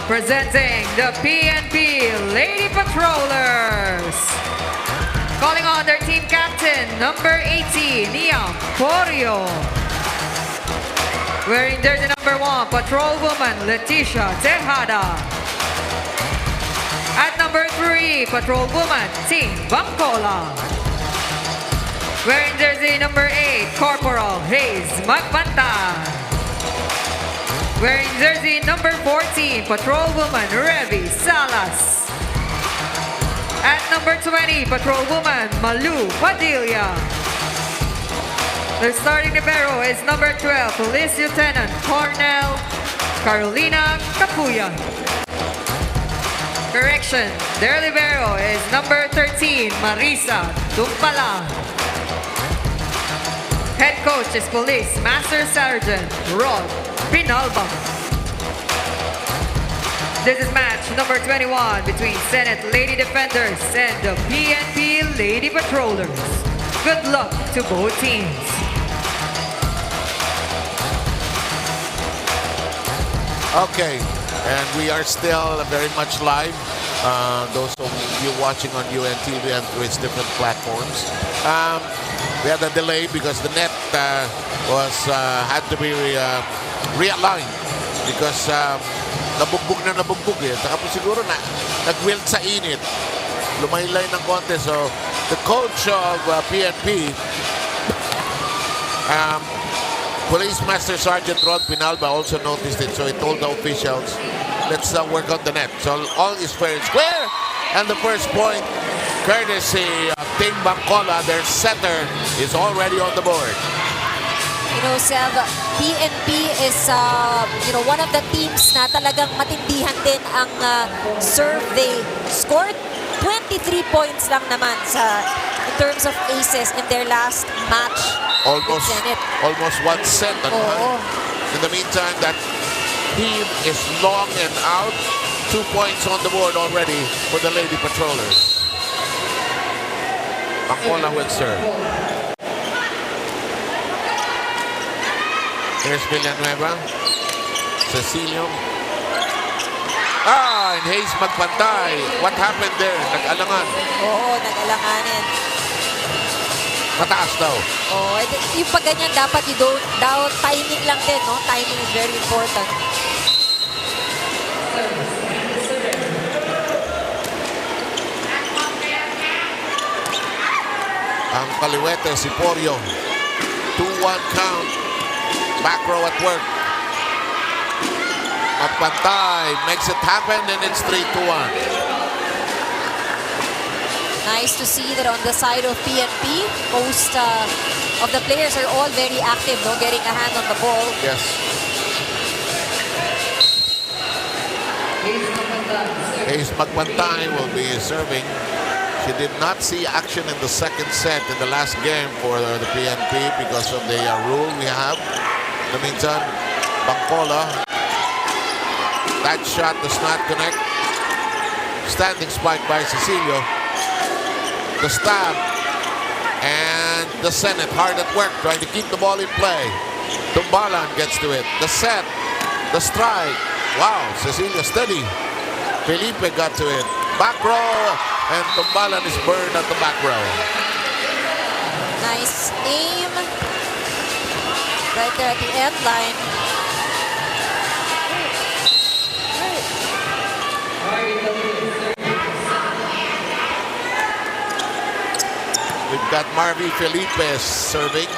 presenting the PNP Lady Patrollers. Calling on their team captain, number 18, Nia Porio. Wearing jersey number 1, patrol woman Leticia Tejada. At number 3, patrol woman Team Bangkola. Wearing jersey number 8, Corporal Hayes Magpanta. Wearing jersey number 14, patrol woman Revi Salas. At number 20, patrol woman Malu Padilla. The starting libero is number 12, Police Lieutenant Cornel Carolina Capuya. Correction, their libero is number 13, Marisa Dumpala. Head coach is Police Master Sergeant Rod Pinalba. This is match number 21 between Senate Lady Defenders and the PNP Lady Patrollers. Good luck to both teams. Okay, and we are still very much live. Those of you watching on UNTV and through its different platforms. We had a delay because the net had to be realigned because nabugbog eh. Saka po siguro nag-wield sa init. Lumaylay ng konti. So the coach of PNP, Police Master Sergeant Rod Pinalba also noticed it, so he told the officials, let's work on the net. So all is fair and square, and the first point, courtesy of Team Bangkola, their setter is already on the board. You know, Sev, PNP is one of the teams na talagang matindihan din ang serve. They scored 23 points lang naman in terms of aces in their last match. Almost one set. In the meantime, that team is long and out. 2 points on the board already for the Lady Patrollers. Bangkola will serve. Here's Villanueva. Cecilio. And Hayes magpantay. What happened there? Nag-alangan. Oo, nag-alanganin. Mataas daw. Yung pag ganyan, dapat timing lang din, no? Timing is very important. Ang kaliwete si Porio. 2-1 count. Back row at work. Magpantay. Makes it happen and it's 3-1. Nice to see that on the side of PNP, most of the players are all very active, no? Getting a hand on the ball. Yes. Hayes Magpantay will be serving. She did not see action in the second set in the last game for the PNP because of the rule we have. In the meantime, Bangkola, that shot does not connect. Standing spike by Cecilio. The stab and the Senate hard at work trying to keep the ball in play. Tumbalan gets to it. The set, the strike. Wow, Cecilio steady. Felipe got to it. Back row, and Tumbalan is burned at the back row. Nice aim. Right there at the end line. We've got Marvi Felipe serving.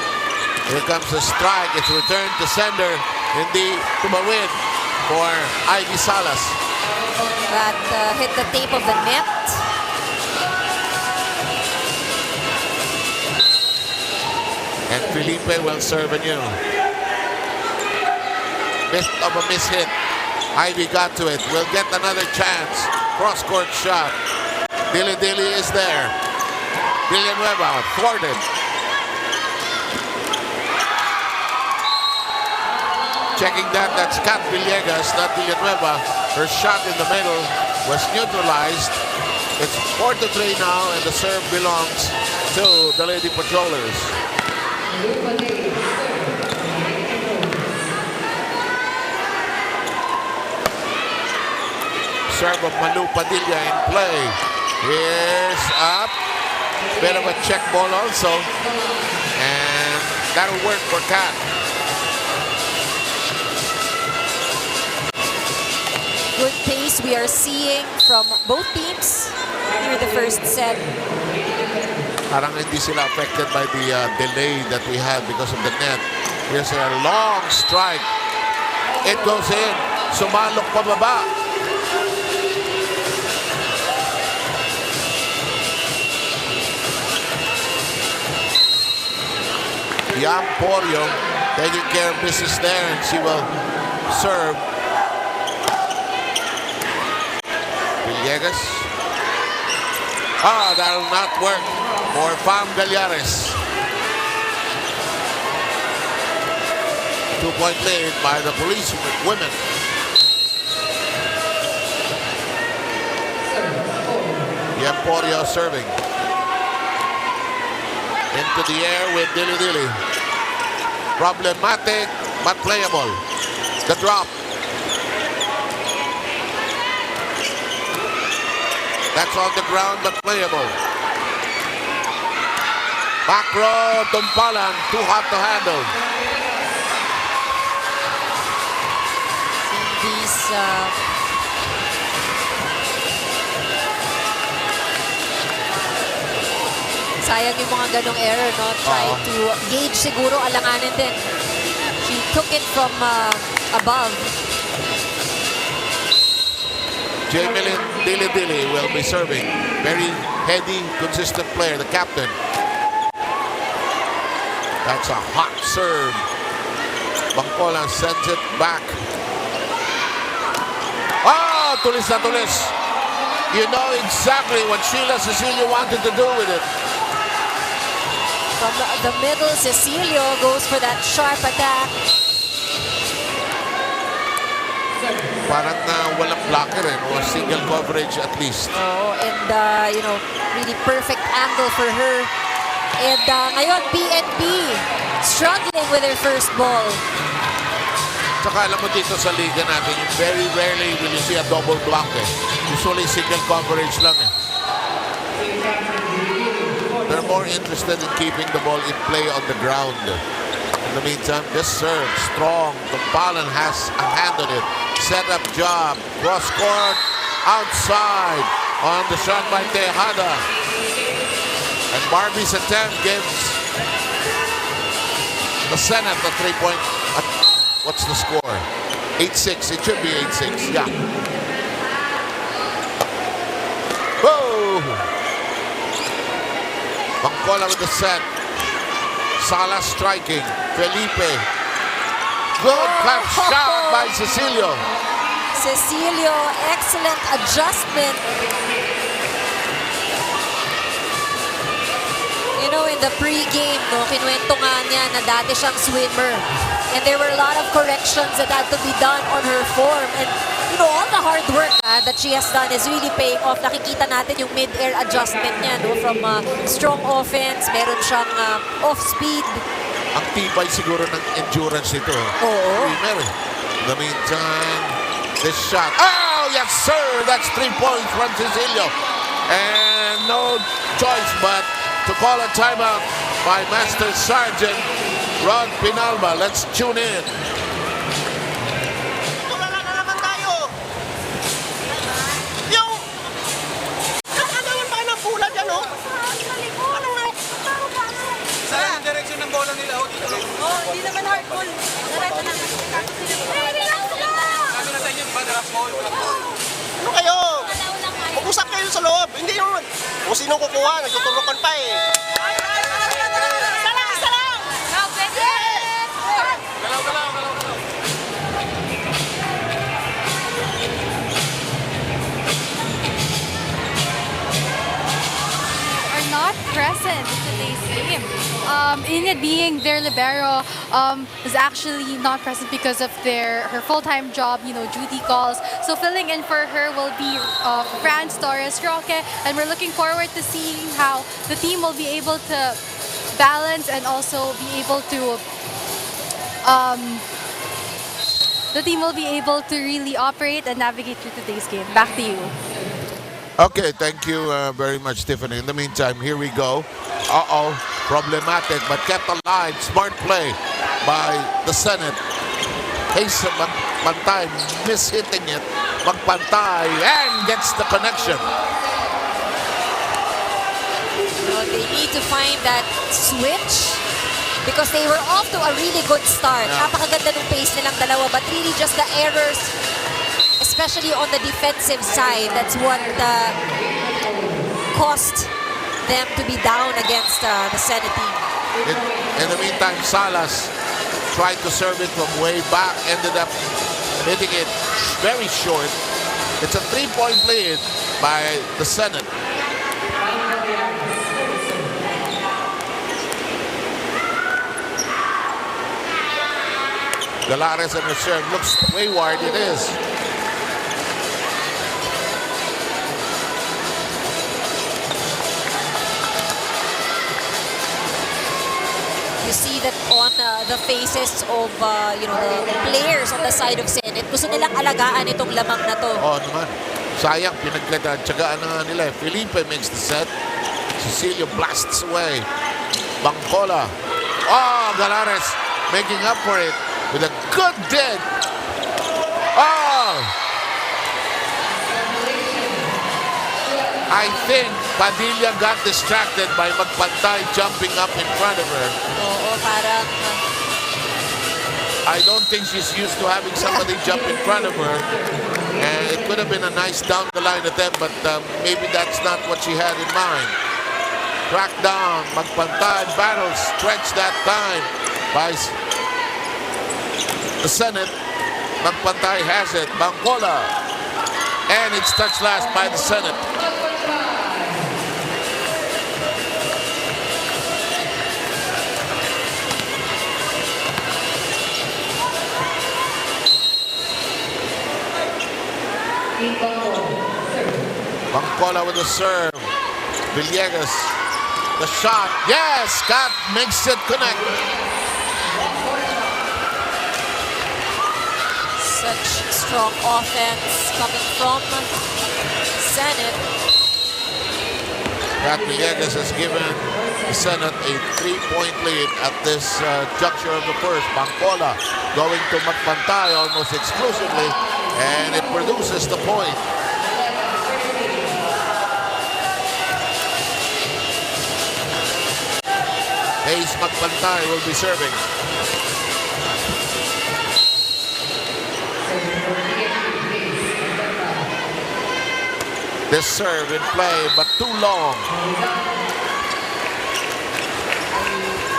Here comes the strike. It's returned to sender. Hindi tumawid for Ivy Salas. That hit the tape of the net. And Felipe will serve anew. Bit of a miss hit. Ivy got to it. Will get another chance. Cross-court shot. Dili is there. Villanueva thwarted. Checking that's Kat Villegas, not Villanueva. Her shot in the middle was neutralized. It's 4-3 now, and the serve belongs to the Lady Patrollers. serve of Malu Padilla in play. Here's up. Bit of a check ball also. And that'll work for Kat. Good pace we are seeing from both teams here the first set. Parang hindi sila affected by the delay that we had because of the net. Here's a long strike. It goes in. Sumalok pababa. Yam Porio taking care of business there, and she will serve. Villegas. Ah, that'll not work for Pam Gallares. 2-point lead by the police women. Emporio serving. Into the air with Dili Dili. Problematic but playable. The drop. That's on the ground but playable. Back row, Tumpalan, too hot to handle. These sayang yung mga ganong error, no? Try to gauge siguro, alanganin din. She took it from above. Jamelin Dili Dili will be serving. Very heady, consistent player, the captain. That's a hot serve. Bangkola sends it back. Oh, tulis na tulis. You know exactly what Sheila Cecilio wanted to do with it. From the middle, Cecilio goes for that sharp attack. Parang walang blocker or single coverage at least. Oh, and you know, really perfect angle for her. And ngayon, PNP struggling with their first ball. Saka alam mo dito sa liga natin, very rarely will you see a double block eh. Usually single coverage lang eh. They're more interested in keeping the ball in play on the ground. In the meantime, this serve, strong. Tumpalan has a hand on it. Set up job, cross court, outside on the shot by Tejada. And Barbie's attempt gives the Senate a 3-point. What's the score? 8-6. It should be 8-6. Yeah. Whoa! Bangkola with the set. Sala striking. Felipe. Good cut shot by Cecilio. Cecilio, excellent adjustment. You know, in the pre-game, no, kinuwento nga niya na dati siyang swimmer. And there were a lot of corrections that had to be done on her form. And, you know, all the hard work that she has done is really paying off. Nakikita natin yung mid-air adjustment niya, no, from strong offense, meron siyang off-speed. Ang tibay siguro ng endurance nito. Oo. In the meantime, this shot. Oh, yes, sir! That's 3 points from Cecilio. And no choice but to call a timeout by Master Sergeant Rod Pinalba. Let's tune in. Tulala na naman tayo. Yung nakagawan pa ng pula dyan, oh. Ano nga? Saan ang direksyon ng bola nila? Dito lang. Hindi naman hard ball. Diretso na. Sabi na sa inyo, ba, drop ball? Ano kayo? Mag-usap kayo sa loob. Hindi yung kung sinong kukuha, nagtuturukan pa eh. Not present in today's game. Init being their libero is actually not present because of her full-time job, you know, duty calls. So filling in for her will be Franz Torres Roque, and we're looking forward to seeing how the team will be able to balance and also be able to the team will be able to really operate and navigate through today's game. Back to you. Okay, thank you very much, Tiffany. In the meantime, here we go. Problematic, but kept alive. Smart play by the Senate. Pace of Magpantay, mishitting it. Magpantay, and gets the connection. They need to find that switch because they were off to a really good start. Yeah. Napakaganda ng pace nilang dalawa, but really just the errors, especially on the defensive side, that's what caused them to be down against the Senate team. In the meantime, Salas tried to serve it from way back, ended up hitting it very short. It's a 3-point lead by the Senate. Galares and the serve looks wayward. It is. You see that on the faces of the players on the side of Senate. Gusto nilang alagaan itong lamang na to. Oh, naman. Sayang, pinagkatsagaan na nga nila. Felipe makes the set. Cecilio blasts away. Bangkola. Oh, Galares making up for it with a good dig. Oh! I think Padilla got distracted by Magpantay jumping up in front of her. Oo, parang I don't think she's used to having somebody jump in front of her. And it could have been a nice down-the-line attempt, but maybe that's not what she had in mind. Track down, Magpantay battles, stretch that time by the Senate. Magpantay has it, Bangkola. And it's touched last by the Senate. Bangkola with the serve. Villegas, the shot. Yes, Scott makes it connect. such strong offense coming from Senate. Pat Villegas has given the Senate a 3-point lead at this juncture of the first. Bangkola going to Magpantay almost exclusively, and it produces the point. Hayes Magpantay will be serving. This serve in play, but too long.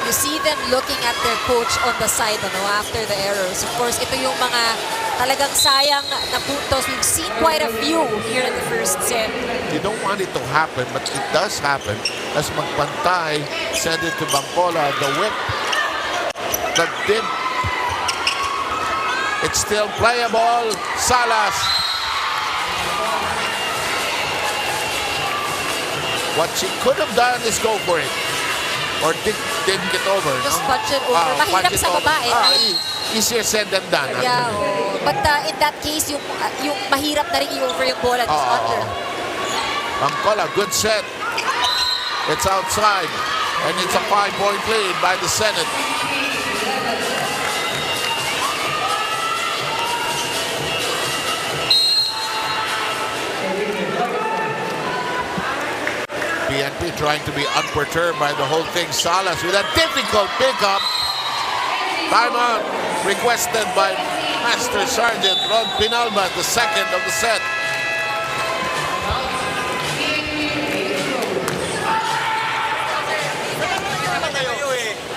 You see them looking at their coach on the side after the errors. Of course, ito yung mga talagang sayang na puntos. We've seen quite a few here in the first set. You don't want it to happen, but it does happen. As Magpantay send it to Bangkola, the whip, the dip. It's still playable. Salas. What she could have done is go for it. Or didn't get over. Just punch it over. Mahirap Punch it sa over. babae. Easier said than done. Yeah, but in that case, yung mahirap na rin i-over yung bola. It's under. Bangkola, good set. It's outside. And it's a 5-point lead by the Senate. PNP trying to be unperturbed by the whole thing. Salas with a difficult pickup. Timeout requested by Master Sergeant Rod Pinalba, the second of the set.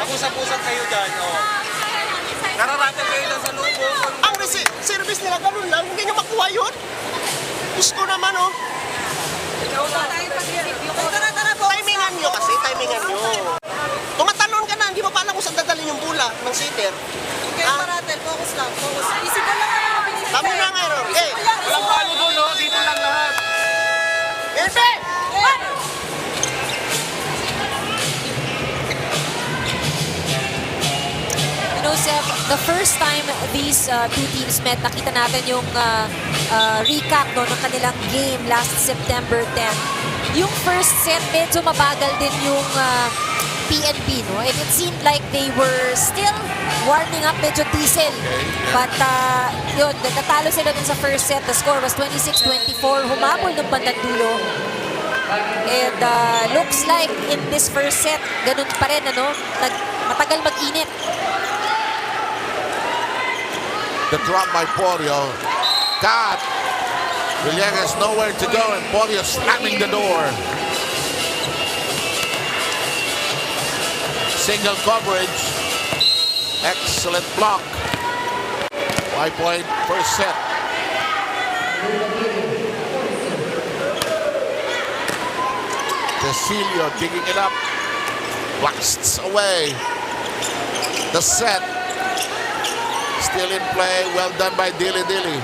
Usap-usap kayo dyan. Nararating kayo dyan sa lubong. Ang service nila ganun lang, hindi nyo makuha yun. Gusto naman, Timingan nyo kasi, timingan nyo. Tumatalon ka na, hindi mo pa alam kung saan dadalhin yung bola ng sitter. Kaya Maratel, focus lang, focus. Isip mo lang ang pinisipan. Tama na nga, Walang palo doon, dito lang lahat. Erbe! You know, Seb, the first time these two teams met, nakita natin yung recap no, ng kanilang game last September 10. Yung first set, medyo mabagal din yung PNP, no? And it seemed like they were still warming up, medyo diesel. But yun, natalo sila dun sa first set. The score was 26-24. Humabol ng bandang dulo. And looks like in this first set, ganun pa rin, ano? Matagal mag-init. The drop by Polio. Cut. Villegas nowhere to go, and Polio slamming the door. Single coverage. Excellent block. 5-point first set. Cecilio digging it up. Blasts away. The set. Still in play. Well done by Dili Dili.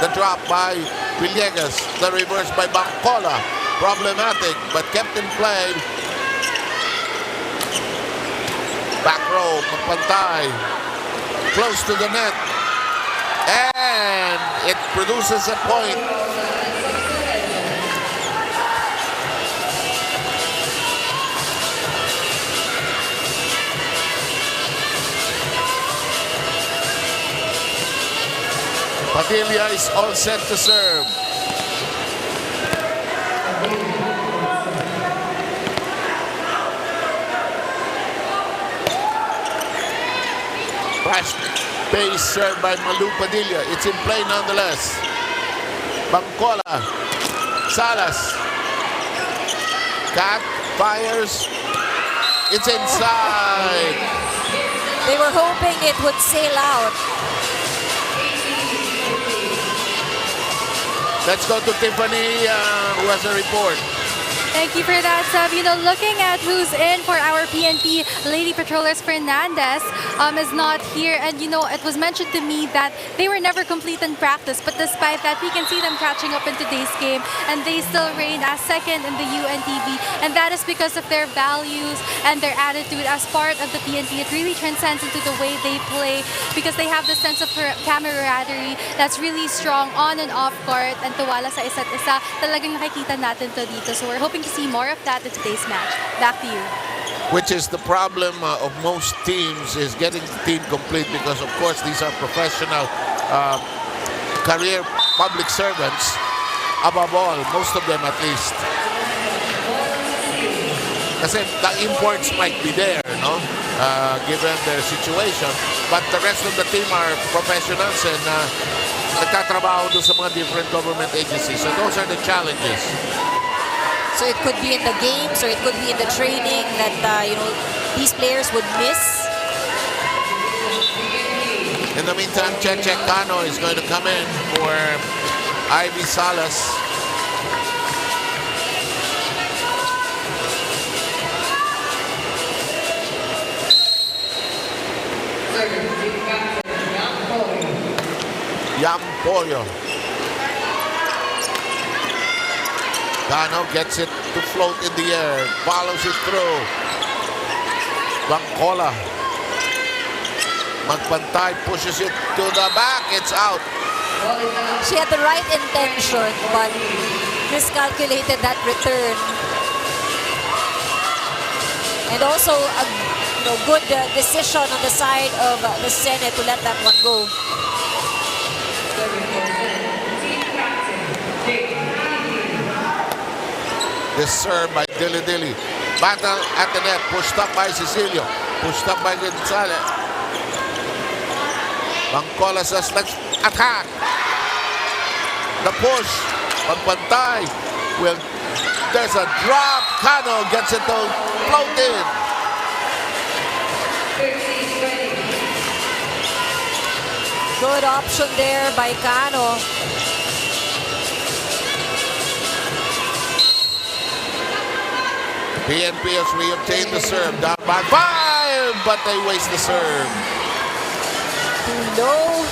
The drop by Villegas. The reverse by Bangkola. Problematic, but kept in play. Back row, Magpantay. Close to the net. And it produces a point. Padilla is all set to serve. Flash base served by Malu Padilla. It's in play nonetheless. Bangkola. Salas. Cat fires. It's inside. They were hoping it would sail out. Let's go to Tiffany, who has a report. Thank you for that, Seb. You know, looking at who's in for our PNP Lady Patrollers, Fernandez is not here. And, you know, it was mentioned to me that they were never complete in practice. But despite that, we can see them catching up in today's game. And they still reign as second in the UNTV. And that is because of their values and their attitude as part of the PNP. It really transcends into the way they play because they have the sense of camaraderie that's really strong on and off court. And tuwala sa isa't isa. Talagang nakikita natin to dito. So we're hoping to see more of that in today's match. Back to you. Which is the problem of most teams, is getting the team complete, because of course these are professional career public servants, above all, most of them at least. Kasi the imports might be there, no? Given their situation, but the rest of the team are professionals and nagtatrabaho doon sa mga different government agencies. So those are the challenges. So it could be in the games or it could be in the training that, you know, these players would miss. In the meantime, Cheche Cano is going to come in for Ivy Salas. Yam Pollo. Cano gets it to float in the air, follows it through. Bangkola. Magpantay pushes it to the back, it's out. She had the right intention, but miscalculated that return. And also a good decision on the side of the Senate to let that one go. This serve by Dili Dili. Battle at the net, pushed up by Cecilio. Pushed up by Gonzalez. Bangkola says, let's attack. The push. Pagpantay. Well, there's a drop. Cano gets it to float in. Good option there by Cano. PNP has reobtained the serve. Down by 5, but they waste the serve. Too low.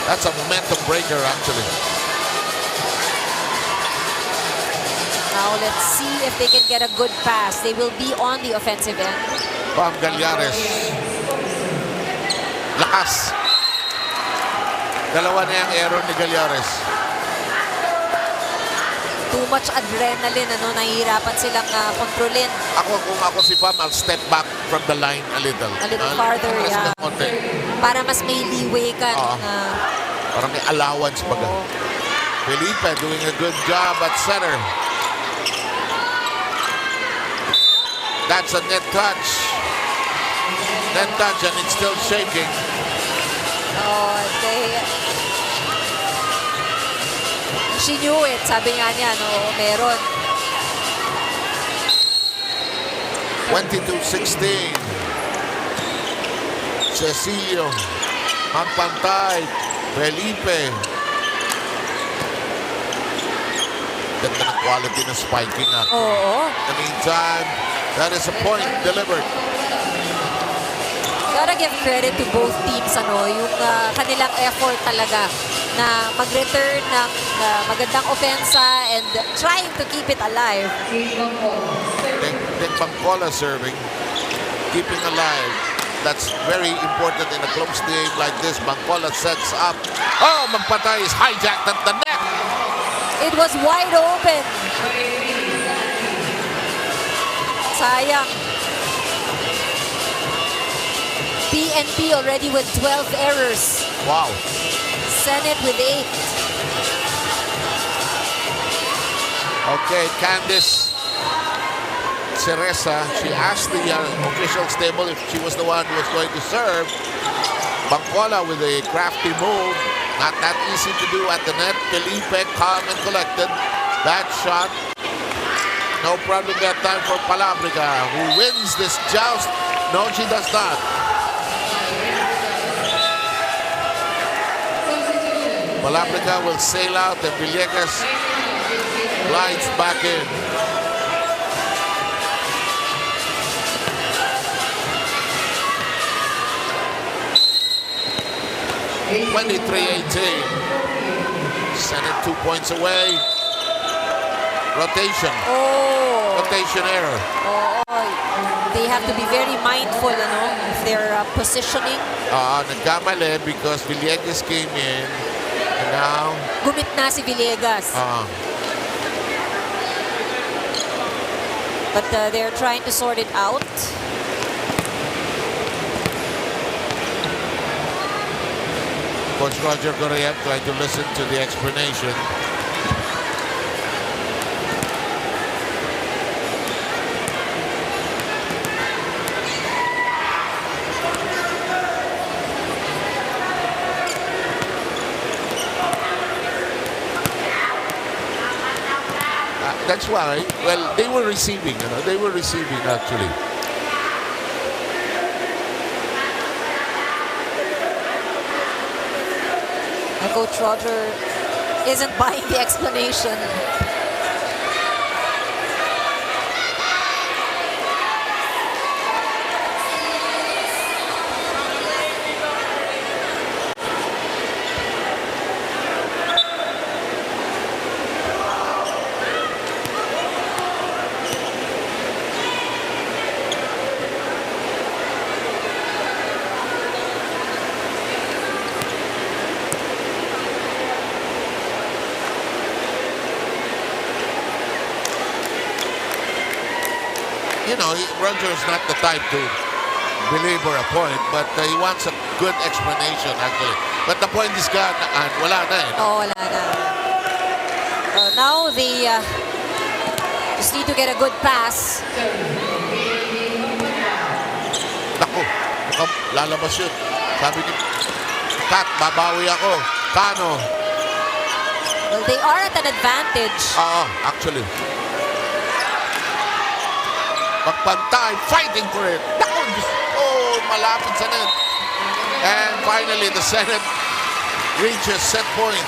That's a momentum breaker, actually. Now let's see if they can get a good pass. They will be on the offensive end. Pam Galyares. Lakas. Dalawa na yung error ni Gallares. Too much adrenaline, ano, nahihirapan silang kontrolin. Kung ako si Pam, I'll step back from the line a little. A little farther, Mas yeah. ng konti. Para mas may leeway ka. Parang may allowance baga. Felipe doing a good job at center. That's a net touch. Net touch and it's still shaking. She knew it. Sabi nga niya, no, meron. 22-16. Cecilio. Magpantay. Felipe. Ganda ng quality ng spiking at. Oo. In the meantime, that is a point delivered. Gotta give credit to both teams, ano, yung kanilang effort talaga na mag-return ng magandang opensa and trying to keep it alive. Then Bangkola serving, keeping alive. That's very important in a close game like this. Bangkola sets up. Oh, Magpatay is hijacked at the net. It was wide open. Sayang. PNP already with 12 errors. Wow. Senate with 8. Okay, Candice Cereza, she asked the officials table if she was the one who was going to serve. Bangkola with a crafty move. Not that easy to do at the net. Felipe calm and collected. That shot. No problem that time for Palabrica, who wins this joust. No, she does not. Palabrica will sail out and Villegas glides back in. (23-18). Senate 2 points away. Rotation. Rotation error. They have to be very mindful, ano, of their positioning. Nagkamali because Villegas came in. And now, Gumit na si Villegas. But they're trying to sort it out. Coach Roger Correa trying to listen to the explanation. That's why, well, they were receiving, they were receiving actually. Coach Roger isn't buying the explanation. Roger's not the type to belabor a point, but he wants a good explanation actually. But the point is gone and wala na eh. Wala na. Now they just need to get a good pass. Naku, lalabas yun. Sabi ni Kat, babawi ako. Kano? Well, they are at an advantage. Actually. Magpantay, fighting for it. Malapit sa net. And finally, the Senate reaches set point.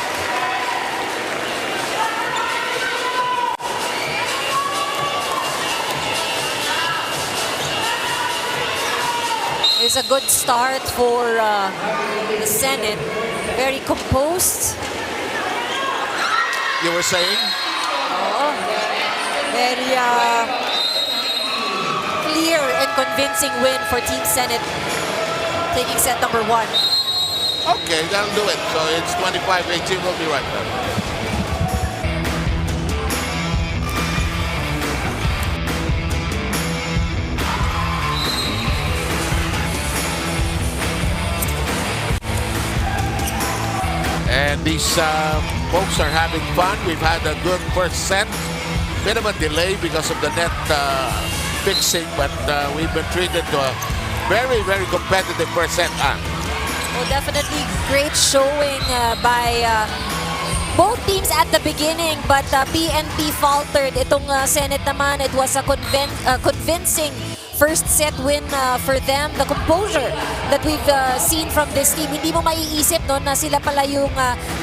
It's a good start for the Senate. Very composed. You were saying? Very clear and convincing win for Team Senate. taking set number 1. Okay, that'll do it. So it's 25-18. We'll be right back. And these folks are having fun. We've had a good first set. Bit of a delay because of the net fixing, but we've been treated to a very, very competitive first set. Well, definitely great showing by both teams at the beginning, but PNP faltered. Itong Senate naman, it was a convincing first set win for them. The composure that we've seen from this team, hindi mo maiisip no, na sila pala yung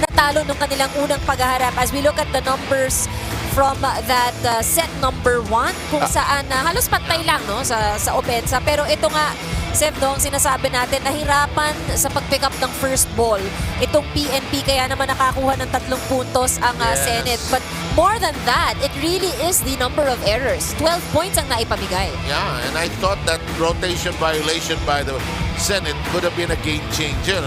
natalo nung kanilang unang paghaharap. As we look at the numbers from that set number 1, kung saan halos pantay lang no, sa opensa. Pero ito nga, Sev, no, ang sinasabi natin, nahirapan sa pag-pick up ng first ball. Itong PNP, kaya naman nakakuha ng 3 puntos ang Senate. But more than that, it really is the number of errors. 12 points ang naipamigay. Yeah, and I thought that rotation violation by the Senate could have been a game changer.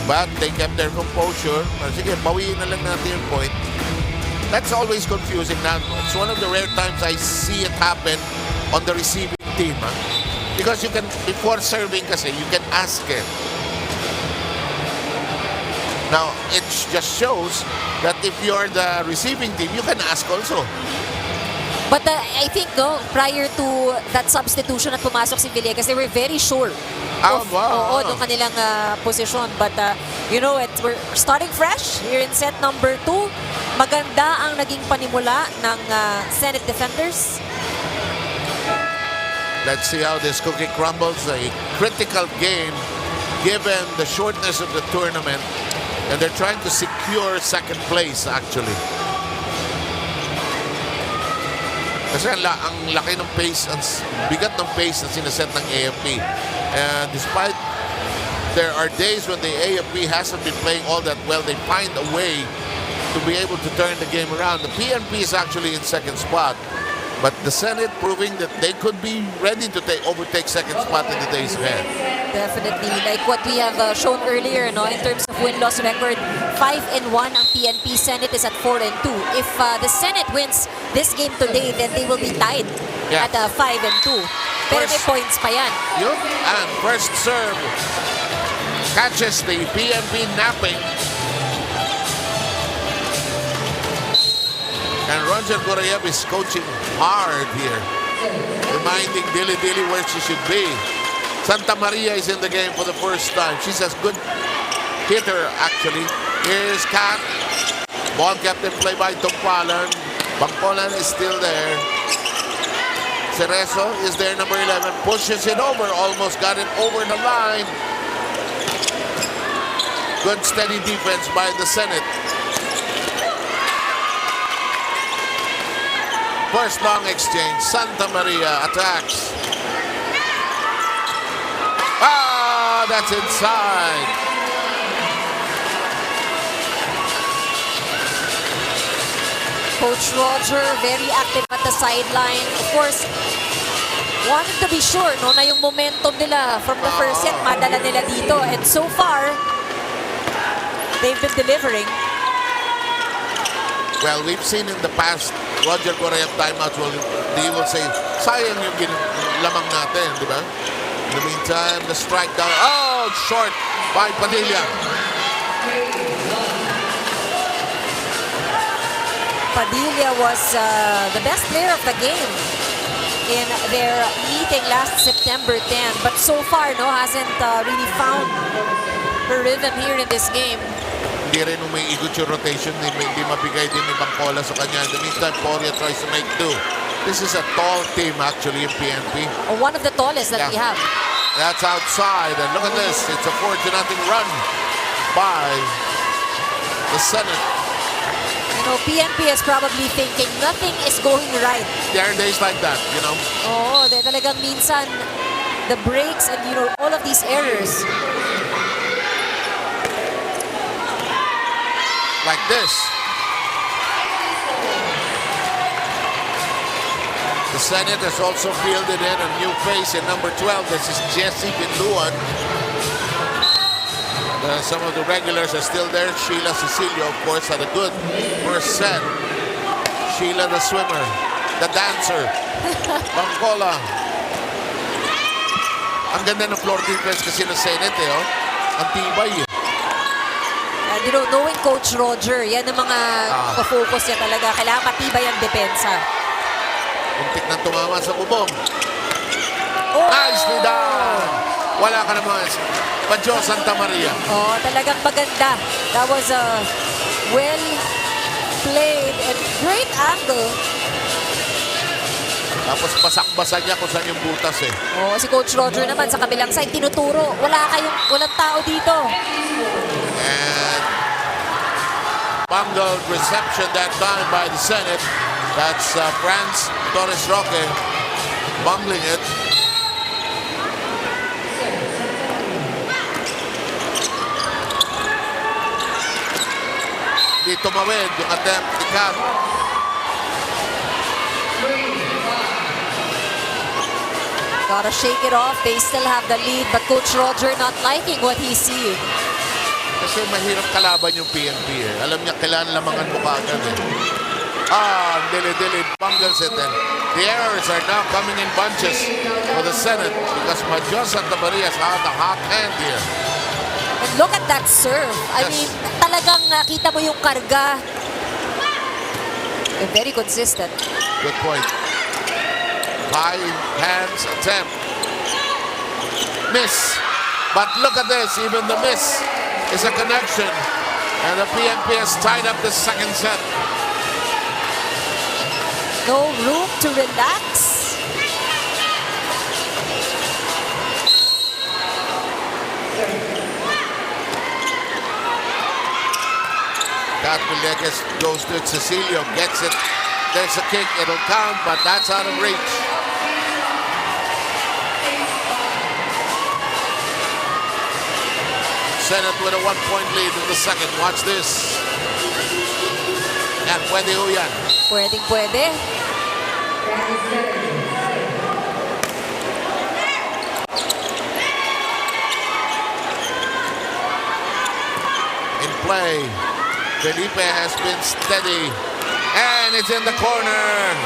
But they kept their composure. Sige, bawiin na lang natin yung point. That's always confusing. Now, it's one of the rare times I see it happen on the receiving team. Because you can, before serving kasi, you can ask it. Now, it just shows that if you're the receiving team, you can ask also. But I think, no, prior to that substitution at pumasok si Villegas, they were very sure of ng kanilang position. But, you know, we're starting fresh here in set number 2. Maganda ang naging panimula ng Senate defenders. Let's see how this cookie crumbles. A critical game given the shortness of the tournament. And they're trying to secure second place actually. Kasi ang laki ng pace, ang bigat ng pace na sinaset ng AFP. And despite there are days when the AFP hasn't been playing all that well, they find a way to be able to turn the game around. The PNP is actually in second spot. But the Senate proving that they could be ready to overtake second spot in the days ahead. Definitely. Like what we have shown earlier, no, in terms of win-loss record, 5-1 ang PNP. Senate is at 4-2. If the Senate wins this game today, then they will be tied at 5-2. Pero may points pa yan. Yun. And first serve catches the PNP napping. And Roger Gorayev is coaching hard here, reminding Dili where she should be. Santa Maria is in the game for the first time. She's a good hitter, actually. Here's Kat. Ball kept in play by Tungpalan. Bangpolan is still there. Cerezo is there, number 11. Pushes it over, almost got it over the line. Good steady defense by the Senate. First long exchange, Santa Maria attacks. That's inside. Coach Roger, very active at the sideline. Of course, wanted to be sure no, na yung momentum nila from the first set, madala nila dito. And so far, they've been delivering. Well, we've seen in the past, Roger Gorayev timeouts he will say, sayang yung lamang natin, di ba? In the meantime, the strike down. Oh, short by Padilla. Padilla was the best player of the game in their meeting last September 10. But so far, no, hasn't really found her rhythm here in this game. Hindi rin umiikot yung rotation, hindi mabigay din ni Bangpola sa kanya. In the meantime, Poria tries to make two. This is a tall team actually in PNP. One of the tallest that we have. That's outside, and look at this. It's a 4-0 run by the Senate. You know, PNP is probably thinking nothing is going right. There are days like that, you know. Oh, de talagang minsan the breaks and you know all of these errors. Like this. The Senate has also fielded in a new face in number 12. This is Jessie Binduan. Some of the regulars are still there. Sheila Cecilio, of course, had a good first set. Sheila the swimmer, the dancer, Bangkola. Ang ganda ng floor defense kasi ng Senate, eh, oh. Ang tibay, eh. And you know, knowing Coach Roger, yan ang mga focus niya talaga. Kailangan matibay ang depensa. Muntik nang tumama sa bubong. Oh! Nicely done! Wala ka naman. Padjo Santa Maria. Oh, talagang maganda. That was a well played and great angle. Tapos basang-basa niya kung saan yung butas, eh. Oh, si Coach Roger naman sa kabilang side tinuturo. Walang tao dito. And bungled reception that time by the Senate. That's Franz Torres Roque bungling it. Di tumawid yung attempt ni Kat. Gotta shake it off. They still have the lead, but Coach Roger not liking what he's seeing. Kasi mahirap kalaban yung PNP, eh. Alam niya, kailangan lamangan mo kaagad, eh. Dili-dili bungles it, and the errors are now coming in bunches for the Senate because Madjo Santa Maria's had a hot hand here. And look at that serve. I Yes. mean, talagang nakita mo yung karga. And very consistent. Good point. High hands attempt. Miss. But look at this. Even the miss is a connection. And the PNP has tied up the second set. No room to relax. Kat Villegas goes to it. Cecilio gets it. There's a kick. It'll count, but that's out of reach. Senate with a 1-point lead in the second. Watch this. And pwede ho yan. Pwede. In play. Felipe has been steady. And it's in the corner.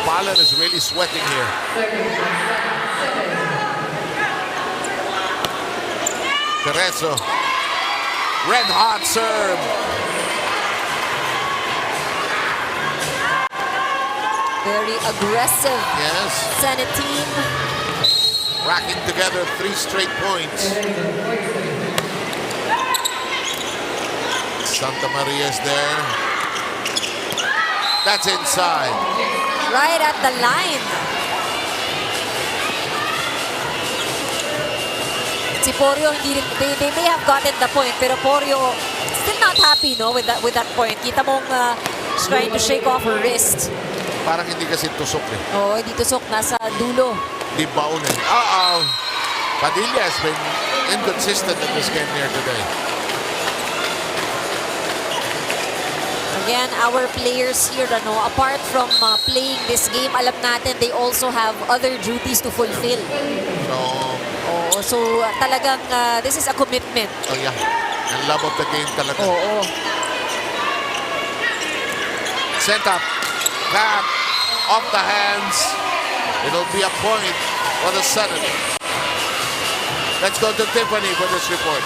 Palan is really sweating here. Tereso. Red hot serve. Very aggressive. Yes. Senate team. Racking together 3 straight points. Santa Maria's there. That's inside. Right at the line. Si Porio, they may have gotten the point, pero Porio still not happy, no, with that point. Kita mong she's trying to shake off her wrist. Parang hindi kasi tusok, eh. Oh, hindi tusok, nasa dulo. Di baon, eh. Padilla has been inconsistent in this game here today. Again, our players here, apart from playing this game, alam natin they also have other duties to fulfill. So talagang this is a commitment. Oh yeah, and love of the game talaga. Oo. Set up, back, off the hands. It'll be a point for the Senate. Let's go to Tiffany for this report.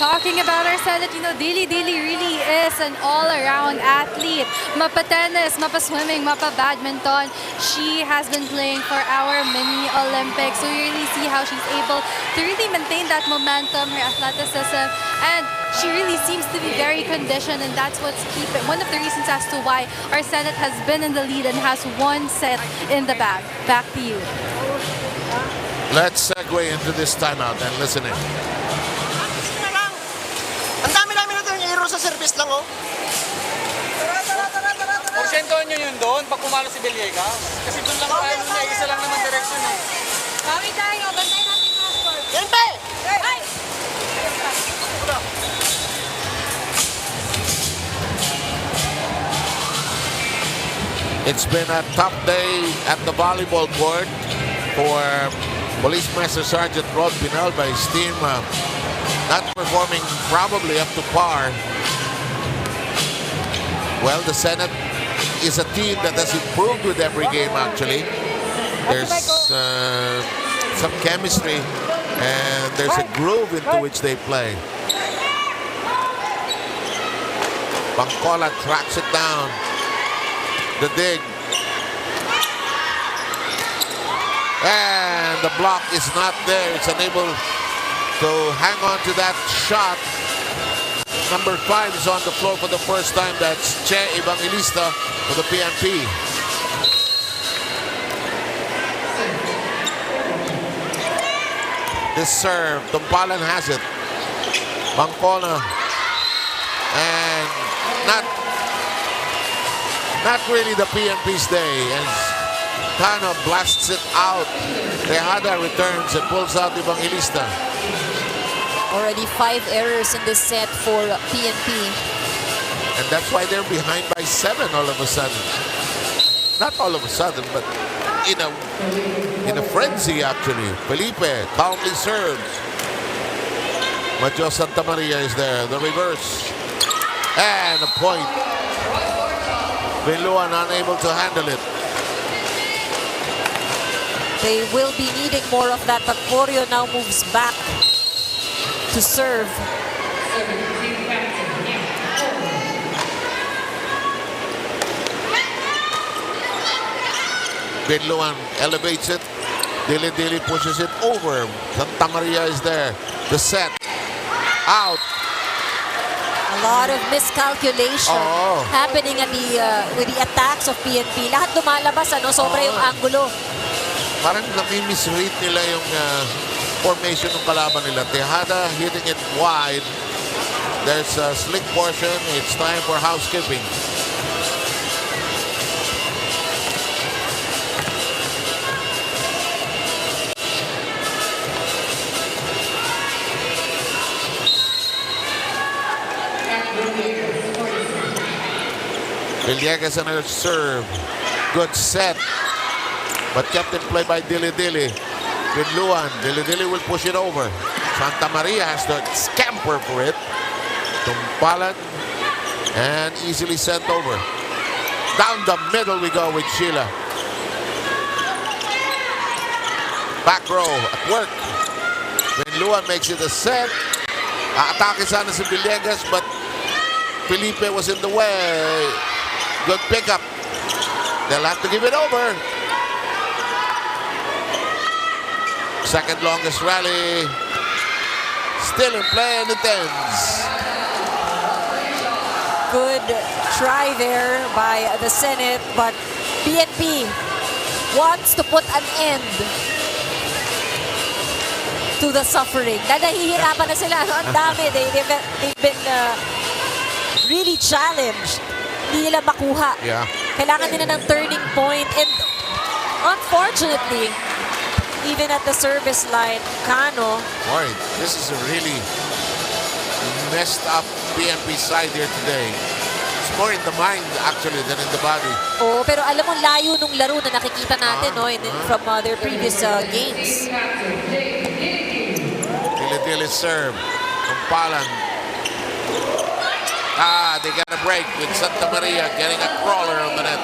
Talking about our Senate, Dili really is an all-around athlete. Mapa-tennis, mapa-swimming, mapa-badminton. She has been playing for our mini Olympics. So you really see how she's able to really maintain that momentum, her athleticism, and she really seems to be very conditioned, and that's what's keeping one of the reasons as to why our Senate has been in the lead and has one set in the bag. Back to you. Let's segue into this timeout and listen in. Ang dami-dami na ito yung hero sa service lang, oh. Porsyentohan nyo yun doon pag pumalo si Villegas. Kasi doon lang tayo niya, isa lang naman direction, eh. Kami tayo, bantayin natin yung score. Yan pa eh! Hey! It's been a tough day at the volleyball court for Police Master Sergeant Rod Pinalba. His team not performing probably up to par. Well, the Senate is a team that has improved with every game, actually. There's some chemistry and there's a groove into which they play. Bangkola tracks it down. The dig. And the block is not there. It's unable to hang on to that shot. Number 5 is on the floor for the first time. That's Che Evangelista for the PNP. This serve, Tumpalan has it. Bangkola. And not really the PNP's day. And kind of blasts it out. Tejada returns and pulls out Evangelista. Already 5 errors in this set for PNP. And that's why they're behind by 7 all of a sudden. Not all of a sudden, but in a frenzy, actually. Felipe calmly serves. Macho Santa Maria is there. The reverse. And a point. Binluan unable to handle it. They will be needing more of that, but Corio now moves back to serve. Binluan elevates it. Dili pushes it over. Santa Maria is there. The set. Out. A lot of miscalculation happening at with the attacks of PNP. Lahat lumalabas, sobra yung angulo. Parang nami-misread nila yung formation ng kalaban nila. Tejada hitting it wide. There's a slick portion. It's time for housekeeping. Villegas on her serve. Good set. But kept in play by Dili. Binluan. Dili will push it over. Santa Maria has to scamper for it. Tumpalan. And easily sent over. Down the middle we go with Sheila. Back row at work. Binluan makes it a set. Atake sana si Villegas, but Felipe was in the way. Good pickup. They'll have to give it over. Second longest rally. Still in play, and it ends. Good try there by the Senate, but PNP wants to put an end to the suffering. Nahihirapan na sila. Ang dami. They've been really challenged. Hindi nila makuha. Yeah. Kailangan nila ng turning point. And unfortunately, even at the service line, Cano. Boy, this is a really messed up PNP side here today. It's more in the mind, actually, than in the body. Oh, pero alam mo, layo nung laro na nakikita natin from their previous games. Dili serve. Tumpalan. They got a break with Santa Maria getting a crawler on the net.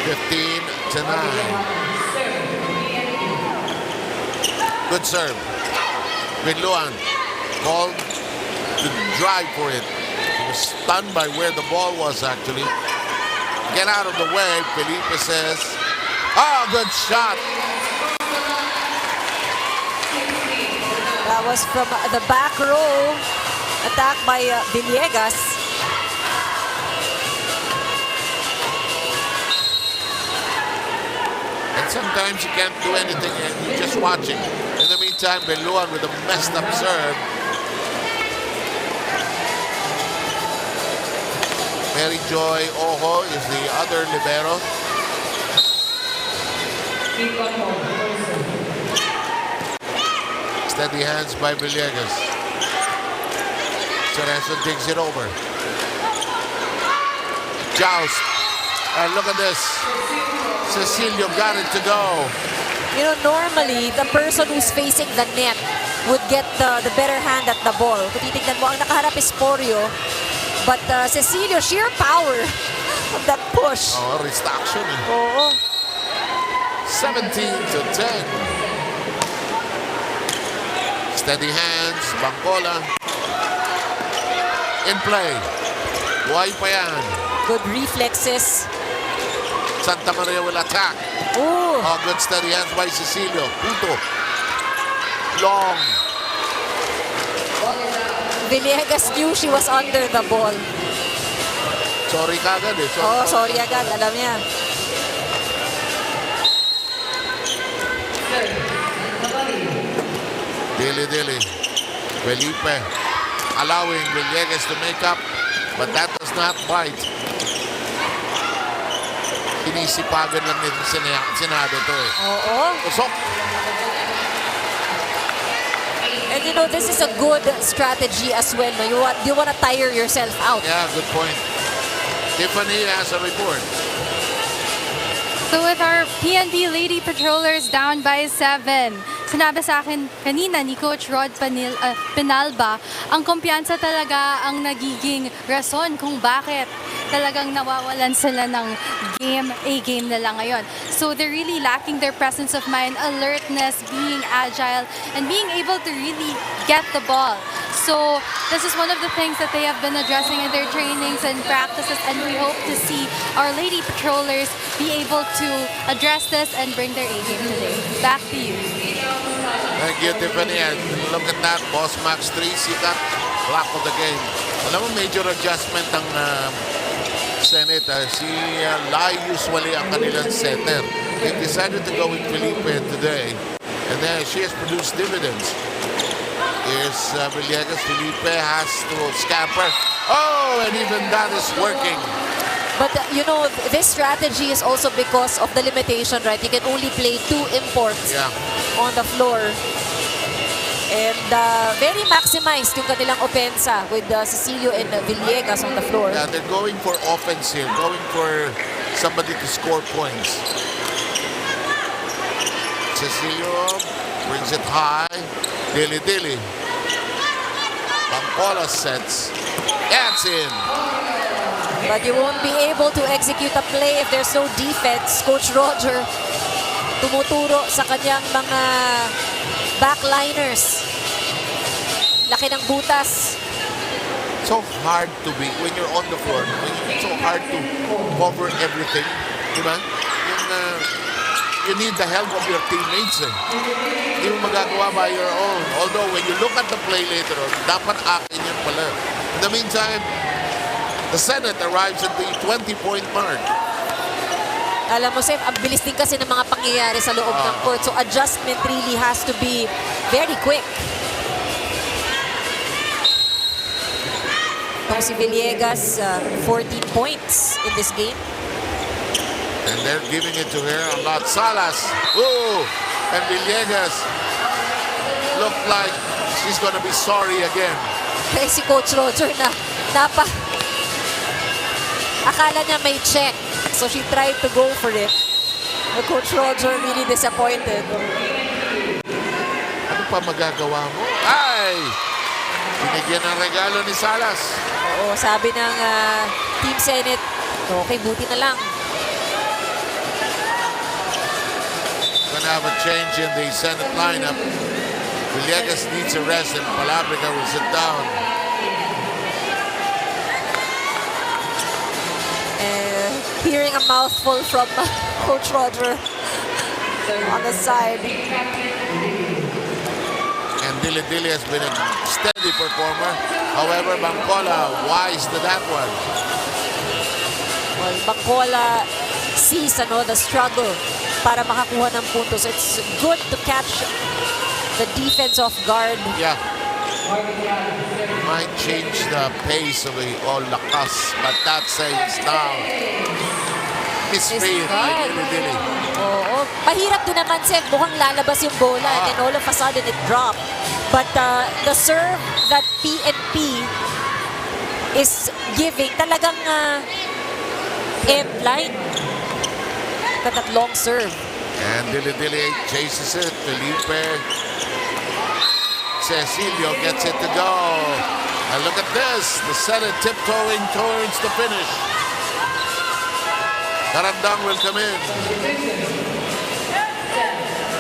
(15-9). Good serve. Binluan called to drive for it. He was stunned by where the ball was, actually. Get out of the way, Felipe says. Oh, good shot. That was from the back row. Attack by Villegas. And sometimes you can't do anything and you're just watching. In the meantime, Binluan with a messed up serve. Mary Joy Ojo is the other libero. Steady hands by Villegas. Cerezo digs it over. Joust. And look at this. Cecilio got it to go. You know, normally, the person who's facing the net would get the better hand at the ball. Kung titignan mo, ang nakaharap is Porio. But Cecilio, sheer power of that push. Oh, wrist action. Oo. 17-10. Steady hands. Bangkola. In play. Buhay pa yan. Good reflexes. Santa Maria will attack. Ooh. Oh, good steady hands by Cecilio. Punto. Long. Villegas knew she was under the ball. Sorry kagad eh. Oh, sorry agad. Alam niya. Dili. Felipe allowing Villegas to make up, but that does not bite. Sinisipagan lang nito Senado to eh. Oo. Usok. And you know, this is a good strategy as well. No? You want to tire yourself out. Yeah, good point. Tiffany has a report. So with our PNP Lady Patrollers down by 7, sinabi sa akin kanina ni Coach Rod Penalba, ang kumpiyansa talaga ang nagiging rason kung bakit talagang nawawalan sila ng game nila ngayon. So they're really lacking their presence of mind, alertness, being agile, and being able to really get the ball. So this is one of the things that they have been addressing in their trainings and practices, and we hope to see our Lady Patrollers be able to address this and bring their A-game today. Back to you. Thank you, Tiffany. And look at that. Boss Max 3, sikat. Clock of the game. Alam mo, major adjustment ang Senate. Si Lai usually ang kanilang setter. They decided to go with Felipe today. And then she has produced dividends. Here's Villegas. Felipe has to scamper. Oh, and even that is working. But you know, this strategy is also because of the limitation, right? You can only play 2 imports on the floor. And very maximized yung kanilang opensa with Cecilio and Villegas on the floor. Yeah, they're going for offense here. Going for somebody to score points. Cecilio brings it high. Dili. Bangkola sets. That's in. But you won't be able to execute a play if there's no defense. Coach Roger tumuturo sa kanyang mga backliners. Laki ng butas. So hard to be when you're on the floor. It's so hard to cover everything. Diba? You need the help of your teammates. Hindi mo magagawa by your own. Although when you look at the play later on, dapat akin yun pala. In the meantime, the Senate arrives at the 20-point mark. Alam mo, Seth, ang bilis din kasi ng mga pangyayari sa loob ng court. So adjustment really has to be very quick. Ito si Villegas, 14 points in this game. And they're giving it to her a lot. Salas. Ooh. And Villegas looked like she's gonna be sorry again. Kaya si Coach Roger na akala niya may check. So she tried to go for it. But Coach Roger really disappointed. Ano pa magagawa mo? Ay! Binigyan ng regalo ni Salas. Oo, sabi ng Team Senate, okay, buti na lang. Gonna have a change in the Senate lineup. Villegas needs a rest and Palabrica will sit down. Hearing a mouthful from Coach Roger on the side. And Dili has been a steady performer. However, Bangkola wise to that one. Well, Bangkola sees the struggle para makakuha ng puntos. It's good to catch the defense off guard. Yeah. Might change the pace of the all lakas, but that saves now. misread by Dili. Oo. Mahirap din naman, Seth. Mukhang lalabas yung bola and then all of a sudden it dropped. But the serve that PNP is giving, talagang M-line. That long serve. And Dili chases it. Felipe. Cecilio gets it to go. And look at this. The setter tiptoeing towards the finish. Karandang will come in.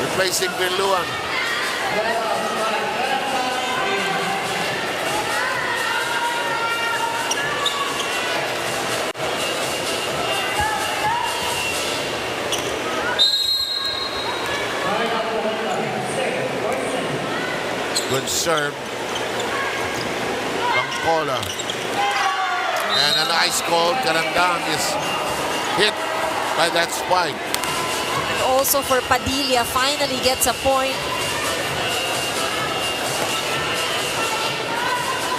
Replacing Binluan. Good serve. Bangkola. And a nice goal. Karandang is hit by that spike. And also for Padilla, finally gets a point.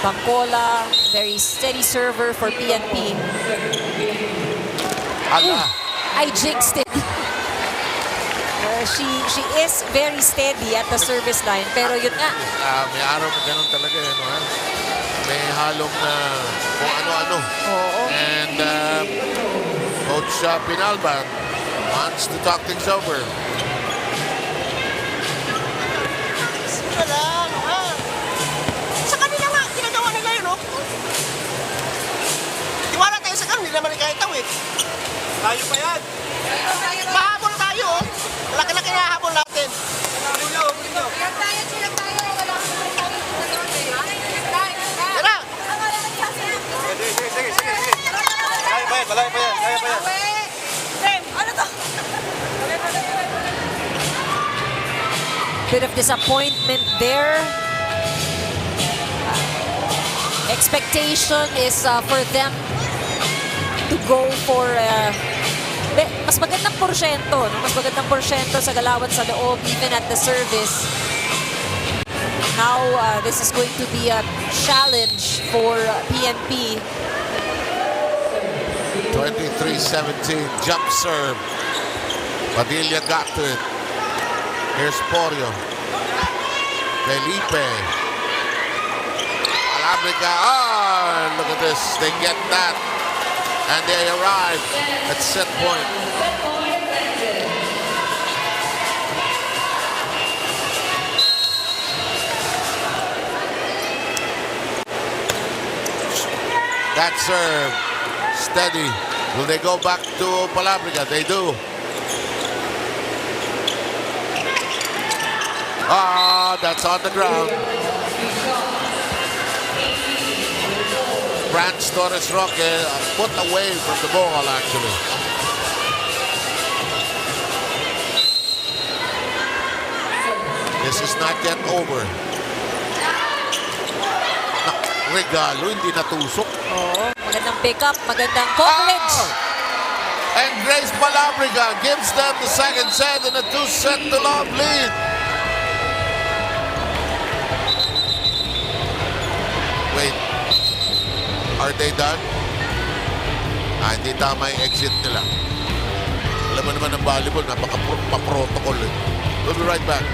Bangkola, very steady server for PNP. Ala. I jinxed it. She is very steady at the service line, pero yun nga. May araw na ganun talaga. Ano, ha? May halong na kung ano-ano. Oo. And Coach Pinalban wants to talk things over. Sige lang, ha? Sa kanila nga, ginagawa nila yun, no? Tiwala tayo sa kanila, naman kahit tawid. Tayo pa yan. Mahabol tayo, oh. Laki-laki na habol natin. Tara! Sige. Malayo pa yan. Kaya pa yan. Ano to? Bit of disappointment there. Expectation is for them to go for mas magandang porsyento, no? Mas magandang porsyento sa galawan sa loob, even at the service. Now, this is going to be a challenge for PNP. 23-17, jump serve. Padilla got to it. Here's Porio. Felipe. Alabrica. Oh, look at this. They get that. And they arrive at set point. That serve. Steady. Will they go back to Palabrica? They do. That's on the ground. Franz Torres Roque a foot away from the ball, actually. This is not yet over. Regalo, hindi natusok. Oo, magandang pick-up, magandang coverage. And Grace Palabrica gives them the second set and a 2-set-to-love lead. Wait. Are they done? Hindi tama yung exit nila. Alam mo naman ng volleyball, napaka-protocol eh. We'll be right back.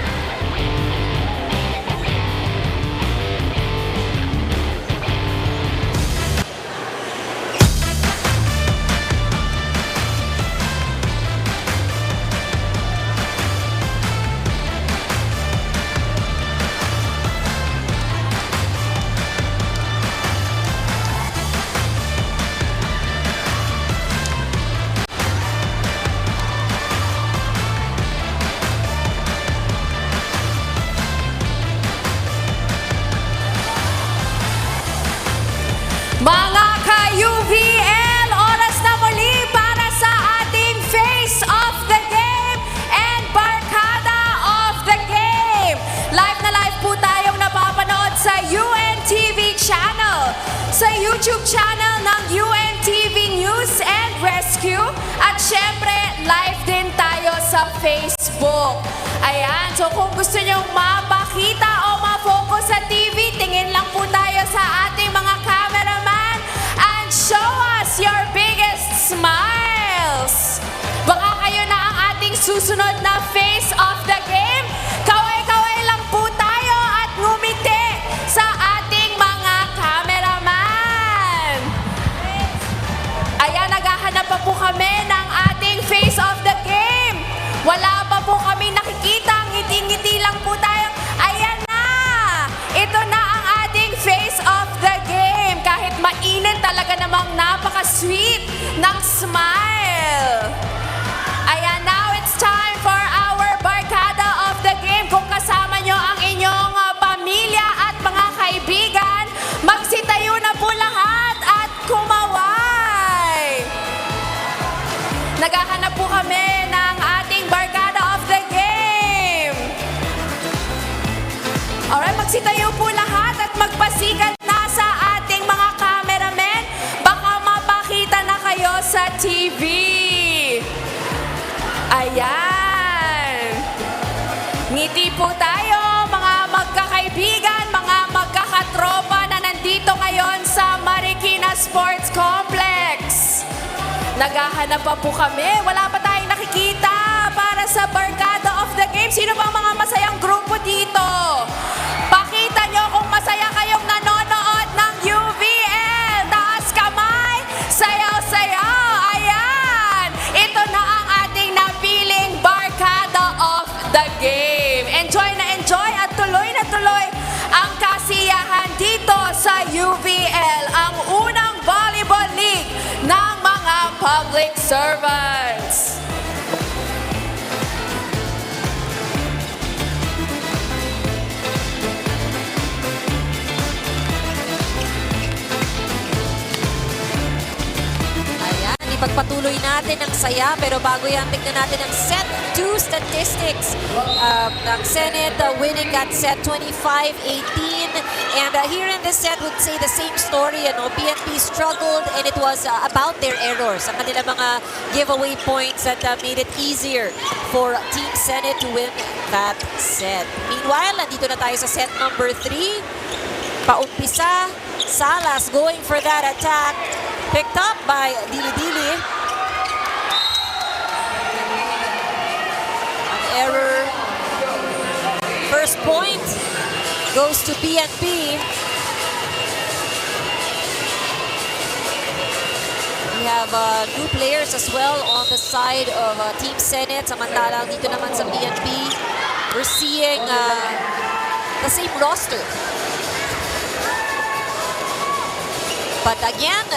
Mga ka-UVL, oras na muli para sa ating Face of the Game and Barkada of the Game. Live na live po tayong napapanood sa UNTV channel, sa YouTube channel ng UNTV News and Rescue, at syempre live din tayo sa Facebook. Ayan, so kung gusto nyong mapakita o ma-focus sa TV, tingin lang po tayo sa ating mga cameraman and show us your biggest smiles. susunod na face of the game. Kaway-kaway lang po tayo at ngumiti sa ating mga cameraman. Ayan, naghahanap pa po kami ng ating face of the game. Wala pa po kami nakikita, ngiti-ngiti lang po tayo. Ayan na! Ito na ang ating face of the game. Kahit mainit, talaga namang napaka-sweet ng smile. Ayan, now it's time for our barkada of the game. Kung kasama nyo ang inyong pamilya at mga kaibigan, magsitayo na po lahat at kumaway. Naghahanap po kami ng ating barkada of the game. Alright, magsitayo po lahat at magpasikat na sa ating mga cameramen. Baka mapakita na kayo sa TV. Ayan. Ngiti po tayo, mga magkakaibigan, mga magkakatropa na nandito ngayon sa Marikina Sports Complex. Naghahanap pa po kami. Wala pa tayong nakikita para sa barkada of the game. Sino bang mga masayang grupo dito? Pakita nyo kung masaya kayong nanonood ng UVL. Taas kamay, sayaw-sayaw. Ayan. Ito na ang ating napiling barkada of the game. Enjoy na enjoy at tuloy na tuloy ang kasiyahan dito sa UVL, ang unang volleyball league ng mga public servants. Ayan, ipagpatuloy natin ang saya, pero bago yan, tignan natin ang set 2 statistics. Ang Senate winning at set 25-18. And here in this set, would say the same story. PNP struggled, and it was about their errors. Ang kanilang mga giveaway points that made it easier for Team Senate to win that set. Meanwhile, nandito na tayo sa set number 3. Paumpisa, Salas going for that attack. Picked up by Dili-Dili. An error. First point goes to PNP. We have new players as well on the side of Team Senate. Samantalang dito naman sa PNP, we're seeing the same roster. But again,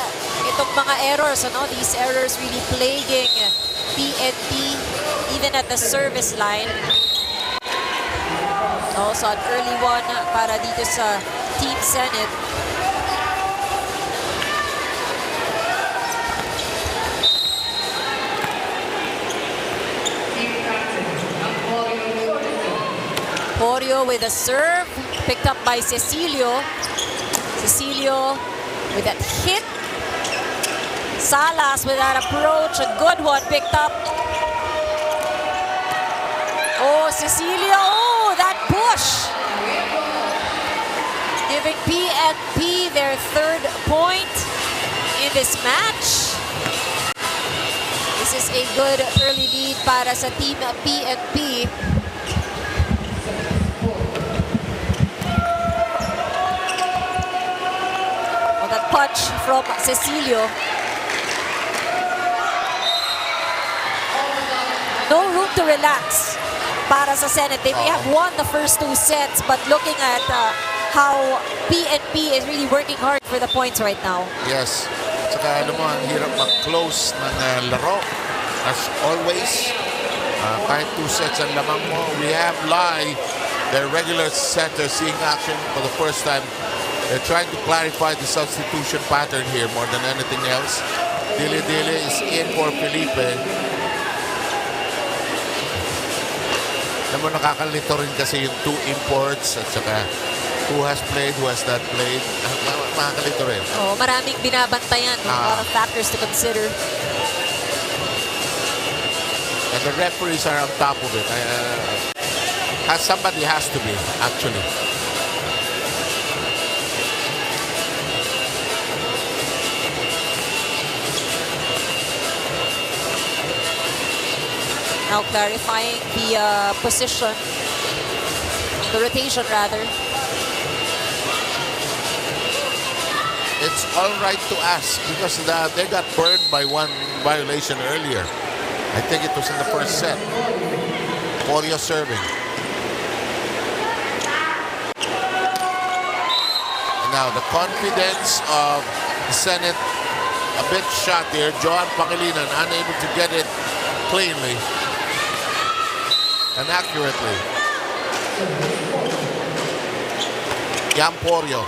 itong mga errors, these errors really plaguing PNP even at the service line. Also an early one para dito sa Team Senate. Porio with a serve, picked up by Cecilio. Cecilio with that hit. Salas with that approach, a good one picked up. Oh, Cecilio, oh, that push. Giving PNP their third point in this match. This is a good early lead para sa Team PNP. Oh, that punch from Cecilio. No room to relax para sa Senate. They may have won the first 2 sets, but looking at how PNP is really working hard for the points right now. Yes. Saka alam mo, ang hirap mag-close ng laro. As always, kahit 2 sets ang lamang mo, we have Lai, their regular setter, seeing action for the first time. They're trying to clarify the substitution pattern here more than anything else. Dili-Dili is in for Felipe. Alam mo, nakakalito rin kasi yung 2 imports at saka who has played, who has not played. Makakalito rin. Oh, maraming binabantayan. A lot of factors to consider. And the referees are on top of it. Somebody has to be, actually. Now clarifying the position, the rotation rather. It's all right to ask because they got burned by one violation earlier. I think it was in the first set. Porio serving. And now the confidence of the Senate a bit shot here. Joan Pangilinan unable to get it cleanly and accurately. Yan Porio.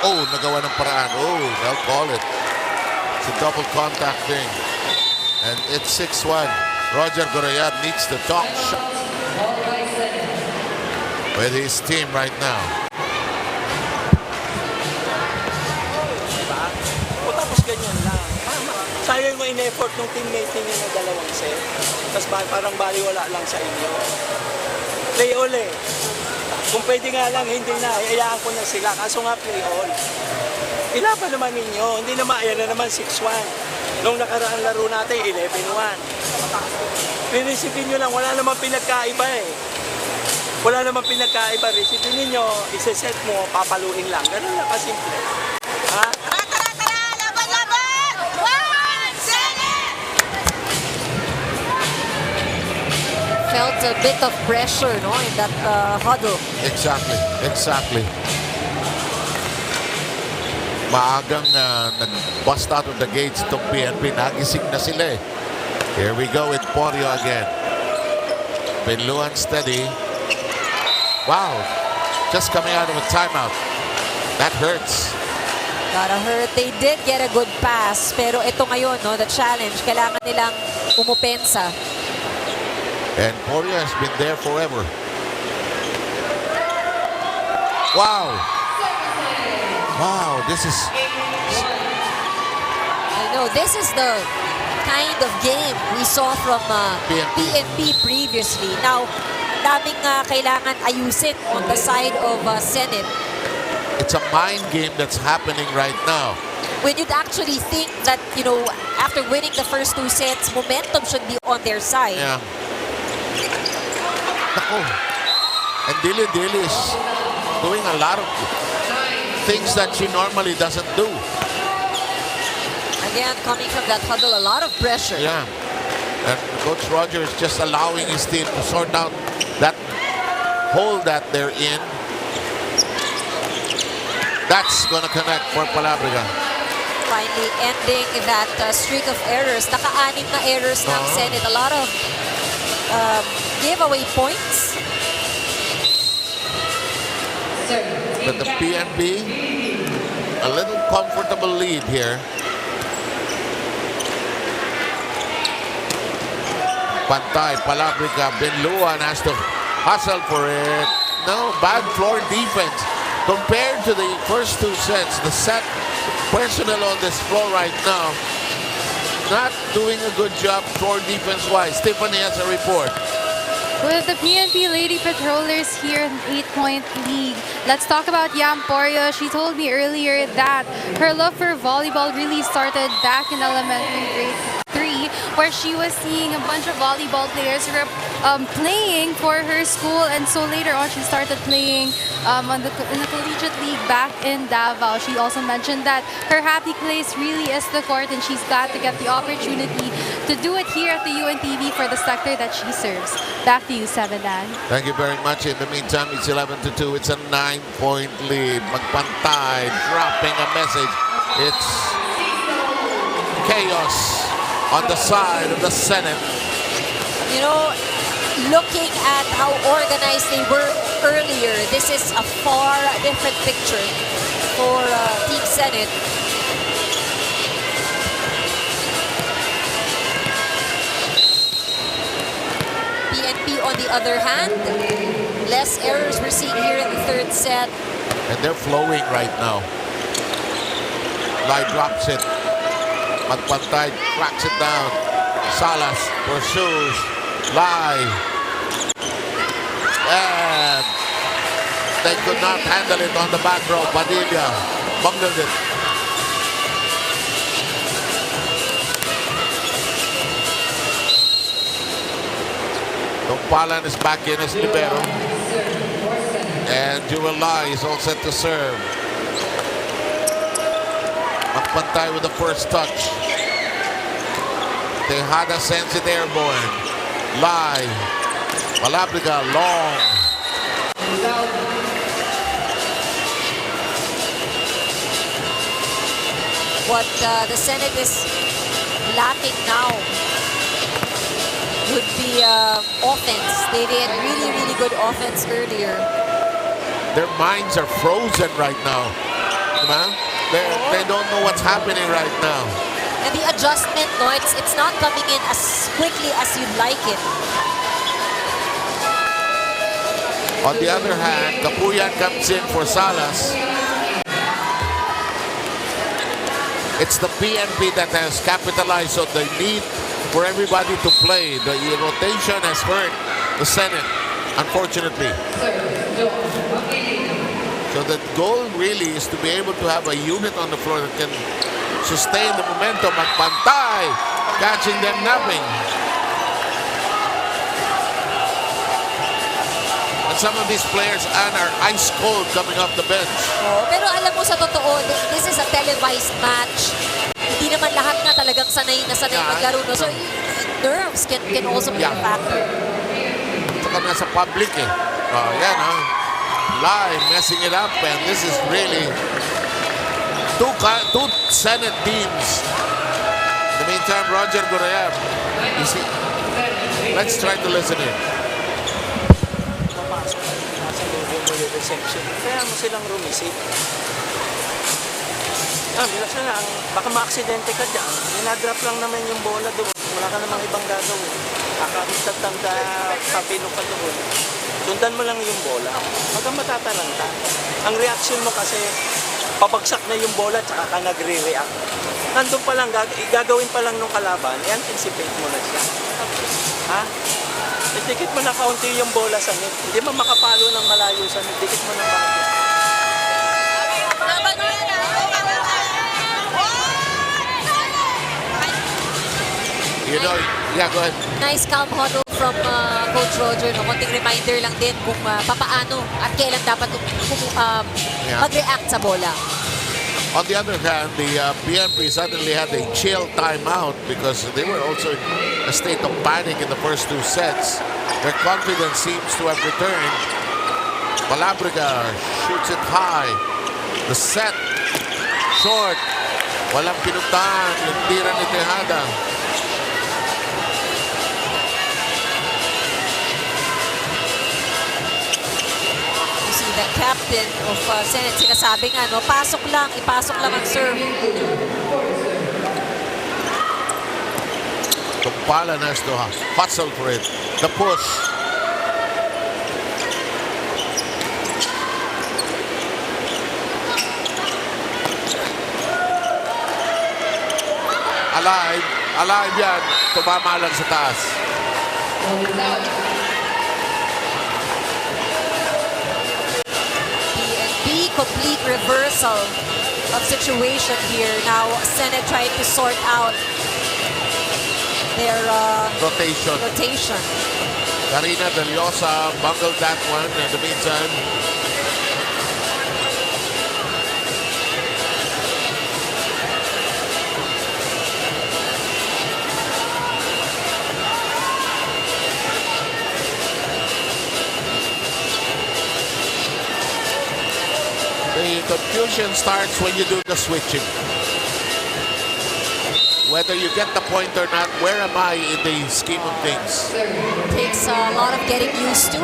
Oh, nagawa ng paraan. Oh, they'll call it. It's a double contact thing. And it's 6-1. Roger Gorayat needs to talk shop with his team right now. Diba? O tapos ganyan lang. Sayang mo in-effort ng teammate ninyo na dalawang set. Tapos parang baliwala lang sa inyo. Play uli. Kung pwede nga lang, hindi na. Hayaan ko na sila. Kaso nga play all. Ilaban naman ninyo. Hindi naman, ayan na naman 6-1. Nung nakaraan laro natin, 11-1. Pinisipin nyo lang, wala namang pinagkaiba eh. Wala namang pinagkaiba. Resipin ninyo, isa-set mo, papaluin lang. Ganun lang kasimple. Ha? Felt a bit of pressure, no, in that huddle. Exactly. Maagang nag-bust out of the gates itong PNP. Nagising na sila eh. Here we go with Porio again. Binluan steady. Wow. Just coming out of a timeout. That hurts. Gotta hurt. They did get a good pass. Pero ito ngayon, no, the challenge, kailangan nilang umupensa. And Porio has been there forever. Wow. Wow, this is... I know, this is the kind of game we saw from PNP previously. Now, daming kailangan ayusin on the side of Senate. It's a mind game that's happening right now. When you'd actually think that, you know, after winning the first two sets, momentum should be on their side. Yeah. And Dili is doing a lot of things that she normally doesn't do. Again, coming from that huddle, a lot of pressure. Yeah. And Coach Roger is just allowing his team to sort out that hole that they're in. That's going to connect for Palabriga. Finally ending that streak of errors. Naka-anim na errors ng Senate. A lot of giveaway points. But the PNP, a little comfortable lead here. Pantay, Palabriga, Binluan has to hustle for it. No, bad floor defense. Compared to the first two sets, the set personnel on this floor right now, not doing a good job floor defense-wise. Tiffany has a report. With the PNP Lady Patrollers here in 8-point lead, let's talk about Yan Porio. She told me earlier that her love for volleyball really started back in elementary grade 3, where she was seeing a bunch of volleyball players who were playing for her school, and so later on she started playing in the collegiate league back in Davao. She also mentioned that her happy place really is the court, and she's glad to get the opportunity to do it here at the UNTV for the sector that she serves. Back to you, Sevedan. Thank you very much. In the meantime, it's 11-2. It's a 9-point lead. Magpantay dropping a message. It's chaos on the side of the Senate. You know, looking at how organized they were earlier, this is a far different picture for Team Senate. PNP, on the other hand, less errors we're seeing here in the third set. And they're flowing right now. Lai drops it. Magpantay cracks it down. Salas pursues. Lai. And they could not handle it on the back row. Padilla bungled it. Palan is back in as libero. And Jewel Lai is all set to serve. Magpantay with the first touch. Tejada sends it airborne. Lai. Malabriga, long. What the Senate is lacking now would be offense. They had really, really good offense earlier. Their minds are frozen right now. Diba? They don't know what's happening right now. And the adjustment, no, it's not coming in as quickly as you'd like it. On the other hand, Kapuyan comes in for Salas. It's the PNP that has capitalized on the need for everybody to play. The rotation has hurt the Senate, unfortunately. So the goal really is to be able to have a unit on the floor that can sustain the momentum. Magpantay, catching them napping. And some of these players are ice cold coming off the bench. Oh, pero alam mo sa totoo, this is a televised match. Hindi naman lahat na talagang sanay maglaro. No? So nerves can also be a factor. Saka nasa public eh. Oh, yan ha. Lai messing it up, and this is really two Senate teams. In the meantime, Roger Gurayev, you see, let's try to listen in. Papasok na nasa logo mo yung reception. Kaya mo silang rumisit. Bilas na lang. Baka ma-aksidente ka dyan. Dinadrop lang naman yung bola doon. Wala ka namang ibang gagawin. Kakabit-tanda, kabilo ka doon. Sundan mo lang yung bola. Huwag kang matataranta. Ang reaction mo kasi, pabagsak na yung bola tsaka ka nagre-react. Nandun pa lang, gagawin pa lang nung kalaban, i-anticipate mo na siya. Ha? Dikit mo na kaunti yung bola sa net. Hindi mo makapalo ng malayo sa net. Dikit mo na kaunti. You know, yeah, go ahead. Nice calm huddle from Coach Roger. No? Konting reminder lang din kung papaano at kailan dapat mag-react sa bola. On the other hand, the PNP suddenly had a chill timeout because they were also in a state of panic in the first two sets. Their confidence seems to have returned. Malabriga shoots it high. The set, short. Walang pinuntahan. Yung tira ni Tejada. The captain of Senate, sinasabi nga, no, ipasok lang ang serve. Palan has to hustle for it. The push. Alive yan. Tumama lang sa taas. Complete reversal of situation here. Now, Senate trying to sort out their rotation. Karina Deliosa bungled that one in the meantime. The confusion starts when you do the switching. Whether you get the point or not, where am I in the scheme of things? Takes a lot of getting used to.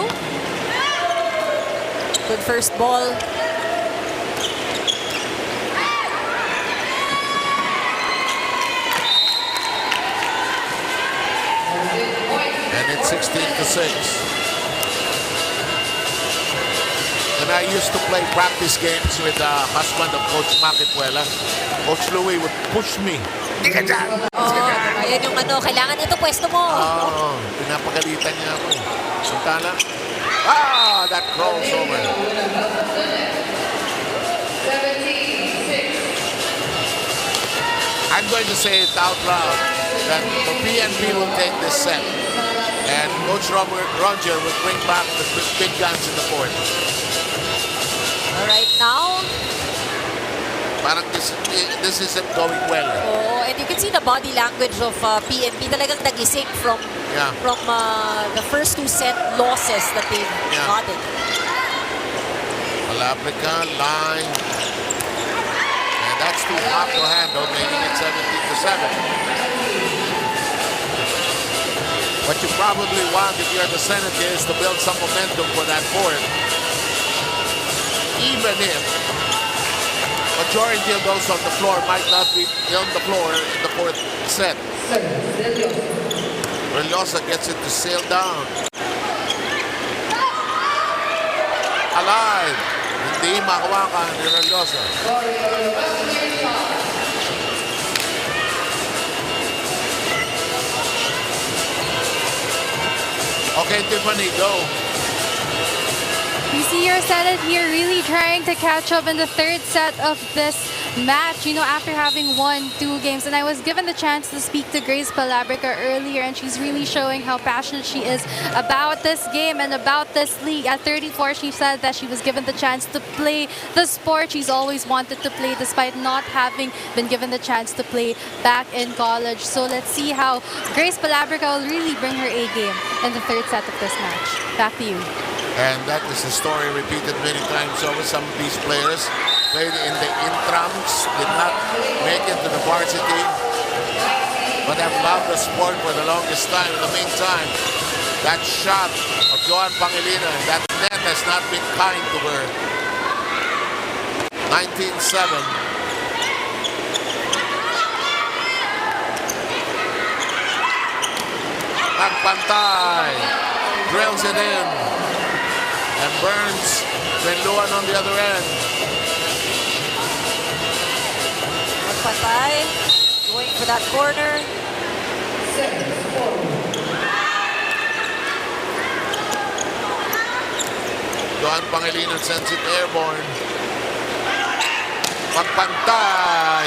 Good first ball. And it's 16-6. And I used to play practice games with the husband of Coach Makipuela. Coach Louie would push me. Hindi ka dyan! Ayan yung kailangan ito pwesto mo. Pinapagalitan niya ako. Santana. That crawls over. I'm going to say it out loud that the PNP will take this set. And Coach Roger will bring back the big guns in the fourth. All right, now. Parang this isn't going well. Oh, and you can see the body language of PNP. Talagang nagising from the first 2 set losses that they've gotten. Malabrica, line. And that's too hot to handle, making it 17-7. What you probably want if you're the Senator is to build some momentum for that fourth. Even if majority of those on the floor might not be on the floor in the fourth set. Relosa gets it to sail down. Alive. Hindi makawakan ni Relosa. Okay, Tiffany, go. You see your Senate here really trying to catch up in the third set of this match, you know, after having won 2 games. And I was given the chance to speak to Grace Palabrica earlier, and she's really showing how passionate she is about this game and about this league. At 34, she said that she was given the chance to play the sport she's always wanted to play, despite not having been given the chance to play back in college. So let's see how Grace Palabrica will really bring her A game in the third set of this match. Back to you. And that is a story repeated many times over. Some of these players played in the intrams, did not make it to the varsity, but have loved the sport for the longest time. In the meantime, that shot of Joan Pangilinan, that net has not been kind to her. 19-7. Pagpantay, drills it in. And Burns, Benluan on the other end. Magpatay, going for that corner. Joan Pangilinan sends it airborne. Pagpantay.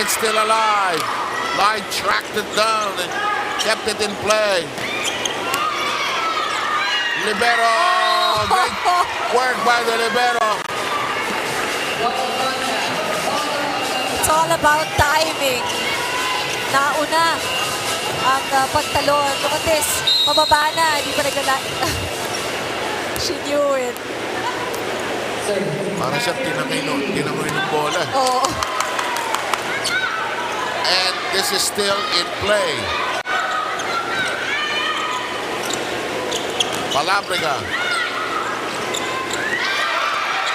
It's still alive. Line tracked it down and kept it in play. Libero. Great work by the libero. It's all about timing. Nauna ang pantalon. Look at this. Mababa na. Hindi pa nagala. She knew it. Para siyang tinamoy ng bola. Oh. And this is still in play. Palabrica.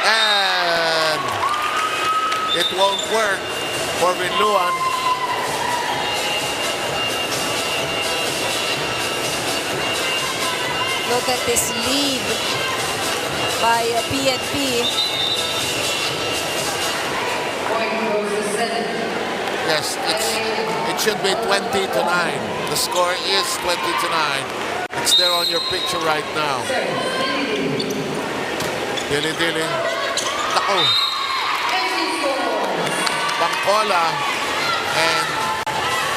And it won't work for Benluan. Look at this lead by PNP. Yes, it should be 20-9. The score is 20-9. It's there on your picture right now. Dili. Nako. Bangkola and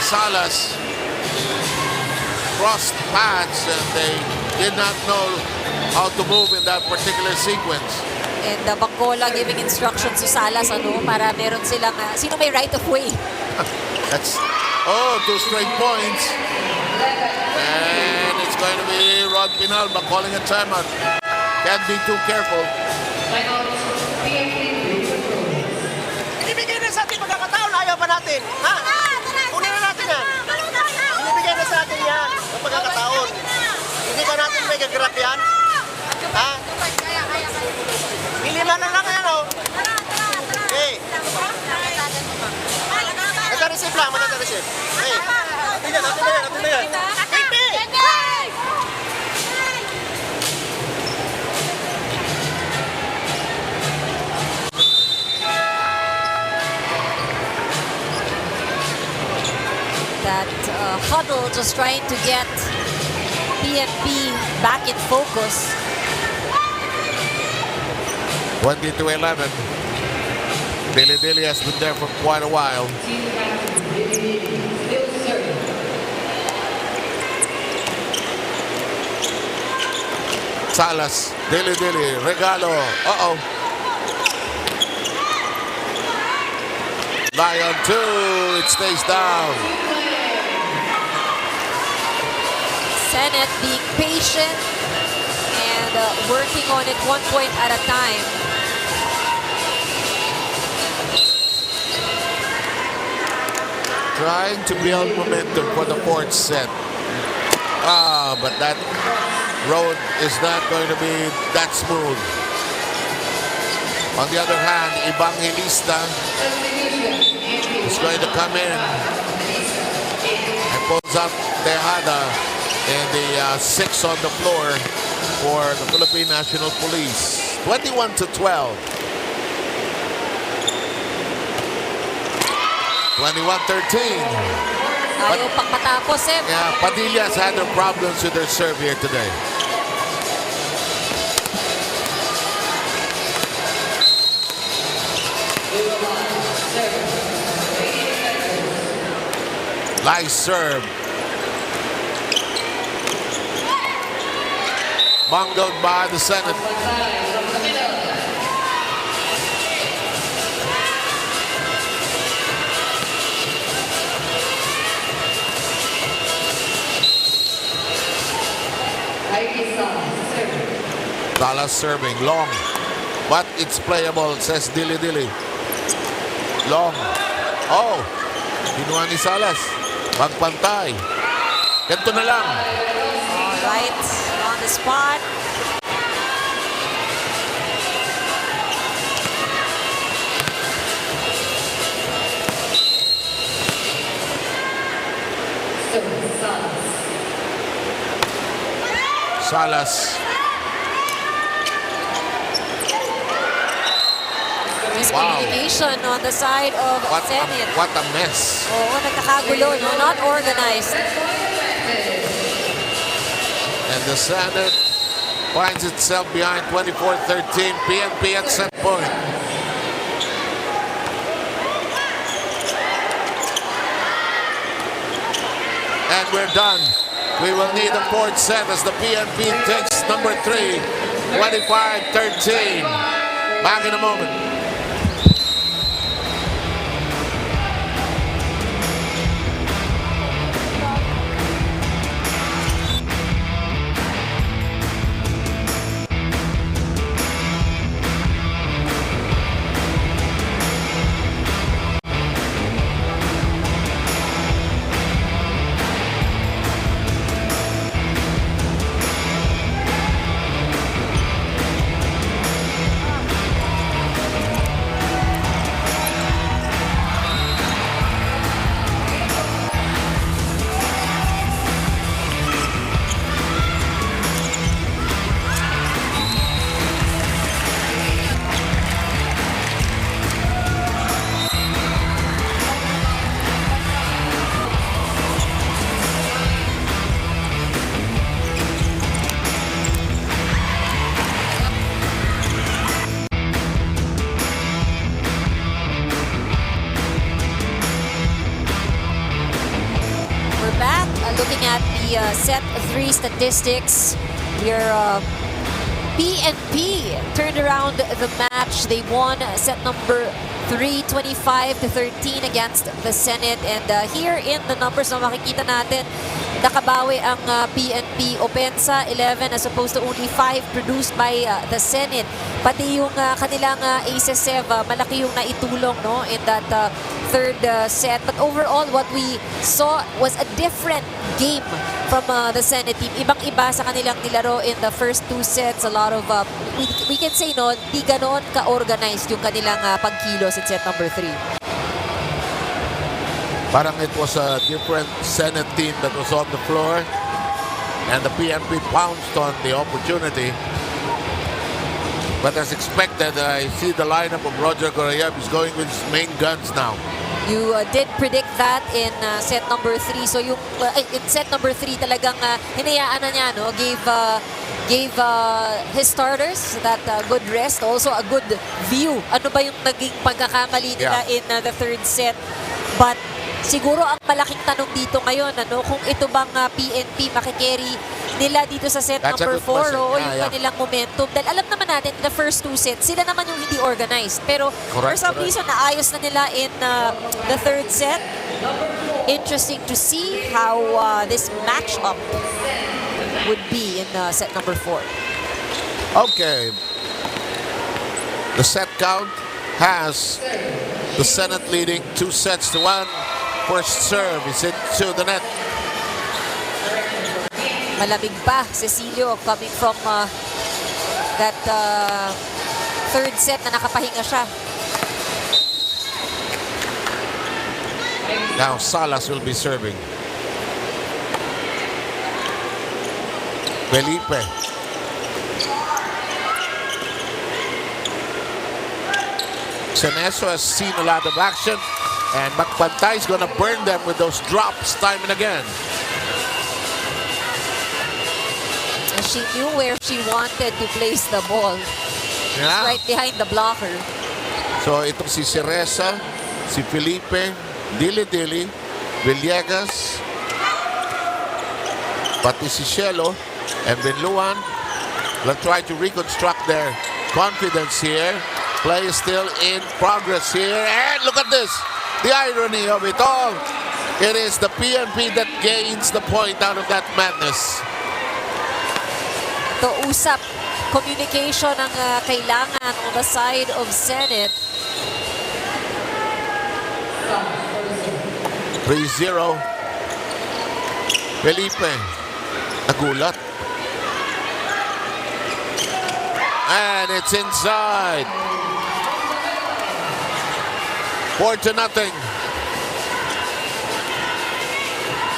Salas crossed paths and they did not know how to move in that particular sequence. And Bangkola giving instructions to Salas para meron silang sino may right of way. That's 2 straight points. And it's going to be Rod Pinalba calling a timeout. Can't be too careful. Binibigay na sa ating pagkakataon, ayaw pa natin. Ha? Kunin na natin yan. Binibigay na sa atin yan, ang pagkakataon. Hindi ba natin may gagrap yan? Ha? Ilima na lang yan, oh. Hey. Nata-receive lang, nata-receive. Hey. Atin na yan. That huddle just trying to get PNP back in focus. 20-11. Dili has been there for quite a while. Salas, Dili, regalo. Uh-oh. Lion 2, it stays down. Senate being patient and working on it 1 point at a time. Trying to build momentum for the fourth set. But that road is not going to be that smooth. On the other hand, Evangelista is going to come in and pulls up Tejada in the 6 on the floor for the Philippine National Police. 21-12. 21-13. Ayaw pang matapos eh. Yeah, Padillas had their problems with their serve here today. Nice serve. Bungled by the Senate. Salas serving long, but it's playable, says Dili. Long. Oh, kinuha ni Salas. Magpantay. Ganito na lang. All right, on the spot. Salas. Miscommunication on the side of Senate. What a mess. Oo, nagkakagulo, no? Not organized. And the Senate finds itself behind 24-13. PNP at set point. And we're done. We will need a fourth set as the PNP takes number 3, 25-13. Back in a moment. Looking at the set 3 statistics, your PNP turned around the match. They won set number 3, 25-13 against the Senate. And here in the numbers na makikita natin, nakabawi ang PNP opensa, 11 as opposed to only 5 produced by the Senate. Pati yung kanilang aces, malaki yung naitulong, no, in that third set. But overall, what we saw was a different game from the Senate team. Ibang-iba sa kanilang nilaro in the first 2 sets. A lot of, we can say, no, di ganon ka-organized yung kanilang pagkilos in set number 3. Parang it was a different Senate team that was on the floor, and the PNP pounced on the opportunity. But as expected, I see the lineup of Roger Gorayev is going with his main guns now. You did predict that in set number 3. So yung in set number 3 talagang hinayaan na niya, no? Gave his starters that good rest, also a good view. Ano ba yung naging pagkakamali nila in the third set? But Siguro ang malaking tanong dito ngayon, ano, kung ito bang PNP makikerry nila dito sa set That's a number good 4 question. o Yeah, yung yeah. kanilang momentum. Dahil alam naman natin, in the first 2 sets, sila naman yung hindi organized. Pero for Correct, some correct. reason, naayos na nila in the third set. Interesting to see how this matchup would be in set number 4. Okay. The set count has the Senate leading 2-1. First serve is into the net. Malamig pa, Cecilio, coming from that third set na nakapahinga siya. Now Salas will be serving. Felipe. Seneso has seen a lot of action, and Magpantay is going to burn them with those drops time and again. And she knew where she wanted to place the ball. Yeah. Right behind the blocker. So itong si Cereza, si Felipe, Dili-Dili, Villegas, pati si Shelo, and Benluan will try to reconstruct their confidence here. Play is still in progress here. And look at this. The irony of it all. It is the PNP that gains the point out of that madness. Ito, usap. Communication ang kailangan on the side of Senate. 3-0. Felipe. Nagulat. And it's inside. 4-0.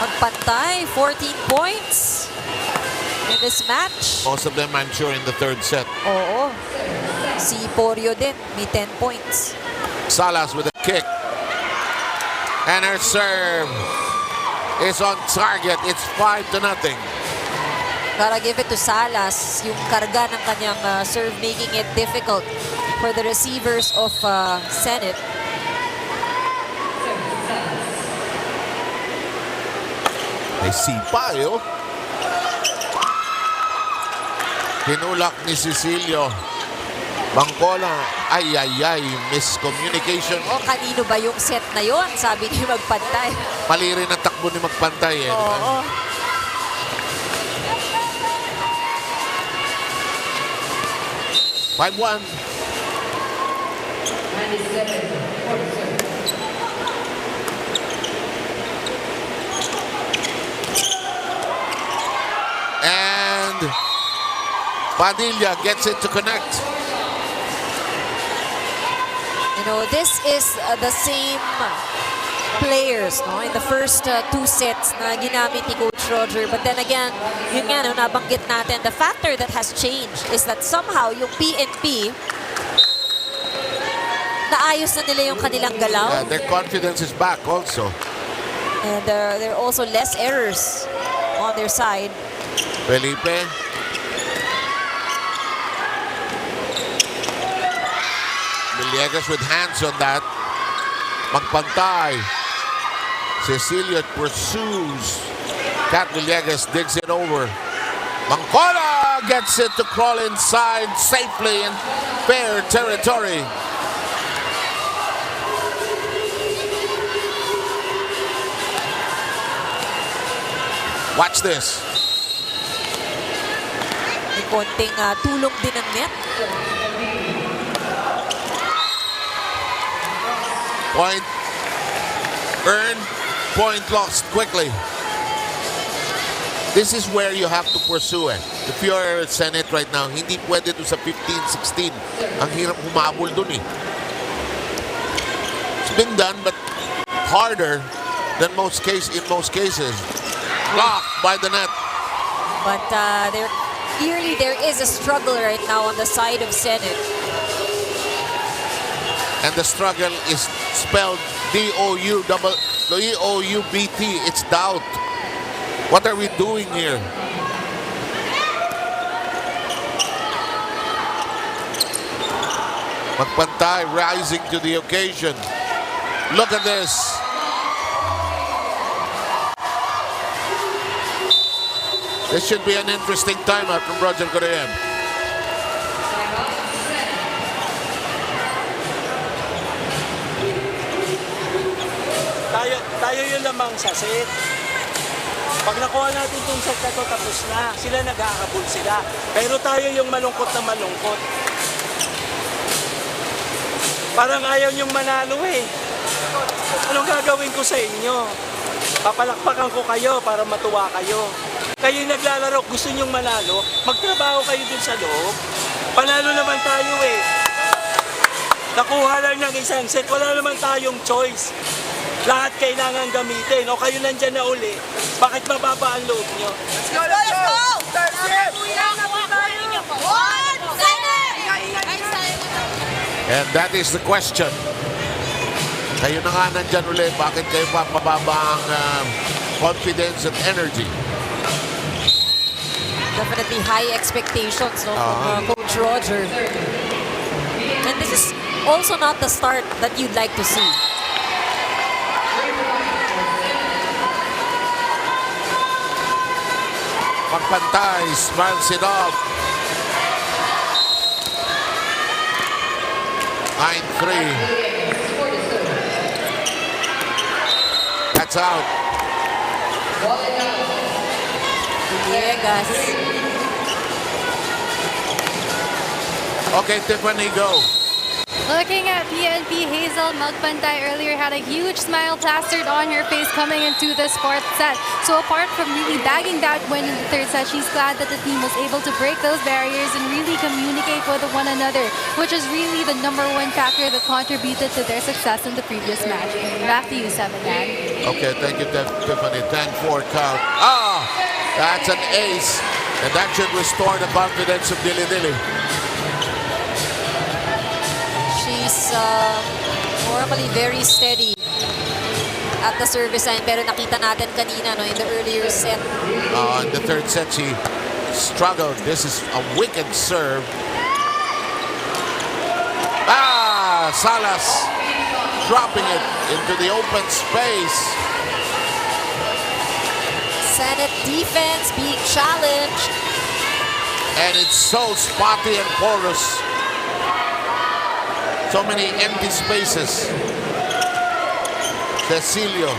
Magpantay, 14 points in this match. Most of them, I'm sure, in the third set. Oo. Si Porio din, may 10 points. Salas with a kick. And her serve is on target. It's 5-0. Gotta give it to Salas, yung karga ng kanyang serve, making it difficult for the receivers of Senate. May sipa, yo. Tinulak ni Cecilio. Bangkola. Ay, miscommunication. O, kanino ba yung set na yon? Sabi ni Magpantay. Mali rin ang takbo ni Magpantay. Eh. Oo. 5-1. And Padilla gets it to connect. You know, this is the same players, no, in the first 2 sets na ginamit ni Coach Roger. But then again, yun nga, no, nabanggit natin, the factor that has changed is that somehow yung PNP, naayos na nila yung kanilang galaw. Their confidence is back also. And there are also less errors on their side. Felipe. Villegas with hands on that. Magpantay. Cecilia pursues. Cat Villegas digs it over. Mangcola gets it to crawl inside safely in fair territory. Watch this. May konting tulong din ng net. Point earned, point lost quickly. This is where you have to pursue it. If you're Senate right now, hindi pwede to sa 15-16. Ang hirap humabol dun eh. It's been done, but harder than in most cases. Blocked by the net. But clearly there is a struggle right now on the side of Senate. And the struggle is spelled D-O-U-B-T. It's doubt. What are we doing here? Magpantay rising to the occasion. Look at this. This should be an interesting timeout from Roger Correa. Tayo yun lamang sa set. Pag nakuha natin itong set na to, tapos na. Sila nag-aakabol sila. Pero tayo yung malungkot na malungkot. Parang ayaw niyong manalo eh. Anong gagawin ko sa inyo? Papalakpakan ko kayo para matuwa kayo. Kayo yung naglalaro, gusto niyong manalo, magtrabaho kayo dun sa loob. Panalo naman tayo eh. Nakuha lang ng isang set, wala naman tayong choice. Lahat kailangan gamitin. O kayo nandyan na uli, bakit mababa ang loob nyo? Let's go! Let's go! Third set! One! And that is the question. Kayo na nga nandyan uli, bakit kayo pa mababa ang confidence and energy? Definitely high expectations no, from Coach Roger. And this is also not the start that you'd like to see. Pagpantay, smiles it off. 9-3. That's out. Villegas. Okay, Tiffany, go. Looking at PNP, Hazel Magpantay earlier had a huge smile plastered on her face coming into this fourth set. So apart from really bagging that win in the third set, she's glad that the team was able to break those barriers and really communicate with one another, which is really the #1 factor that contributed to their success in the previous match. Back to you, Seven-Man. Okay, thank you, Tiffany. 10-4 count. That's an ace. And that should restore the confidence of Dili Dili. She's normally very steady at the service line, pero nakita natin kanina no, in the earlier set. In the third set, she struggled. This is a wicked serve. Salas dropping it into the open space. Senate defense being challenged. And it's so spotty and porous. So many empty spaces. Cecilio.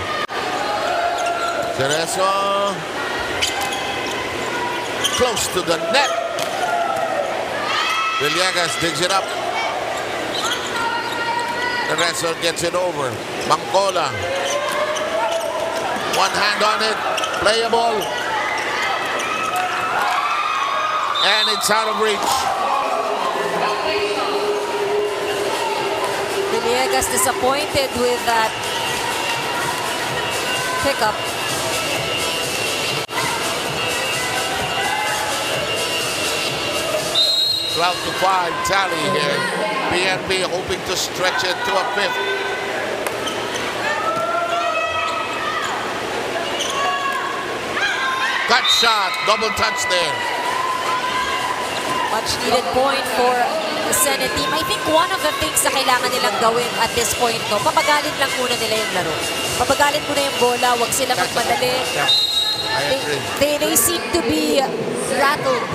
Cerezo. Close to the net. Villegas digs it up. Cerezo gets it over. Mangcola. One hand on it. Playable. And it's out of reach. Villegas disappointed with that pickup. Twelve to 5 tally here. BMP hoping to stretch it to a fifth. Gut shot, double touch there. Much needed point for the Senate team. I think one of the things na kailangan nilang gawin at this point, no, papagalin lang muna nila yung laro. Papagalin muna yung bola, wag sila magmadali. I agree. They seem to be rattled.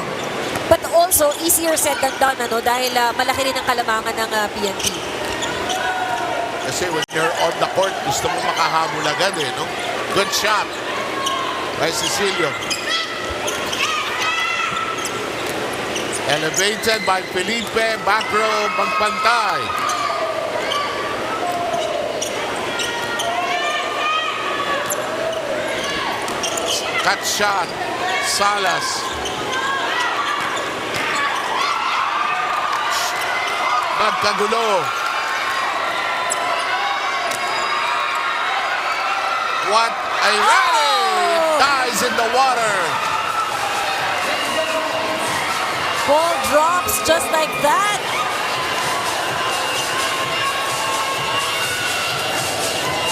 But also, easier said than done, ano, dahil malaki rin ang kalamangan ng PNP. Kasi when you're on the court, gusto mo makahabol agad eh, no? Good shot by Cecilio. Elevated by Felipe, back row, Magpantay. Cut shot, Salas. Magkagulo. What a rally! Dies in the water. Ball drops just like that.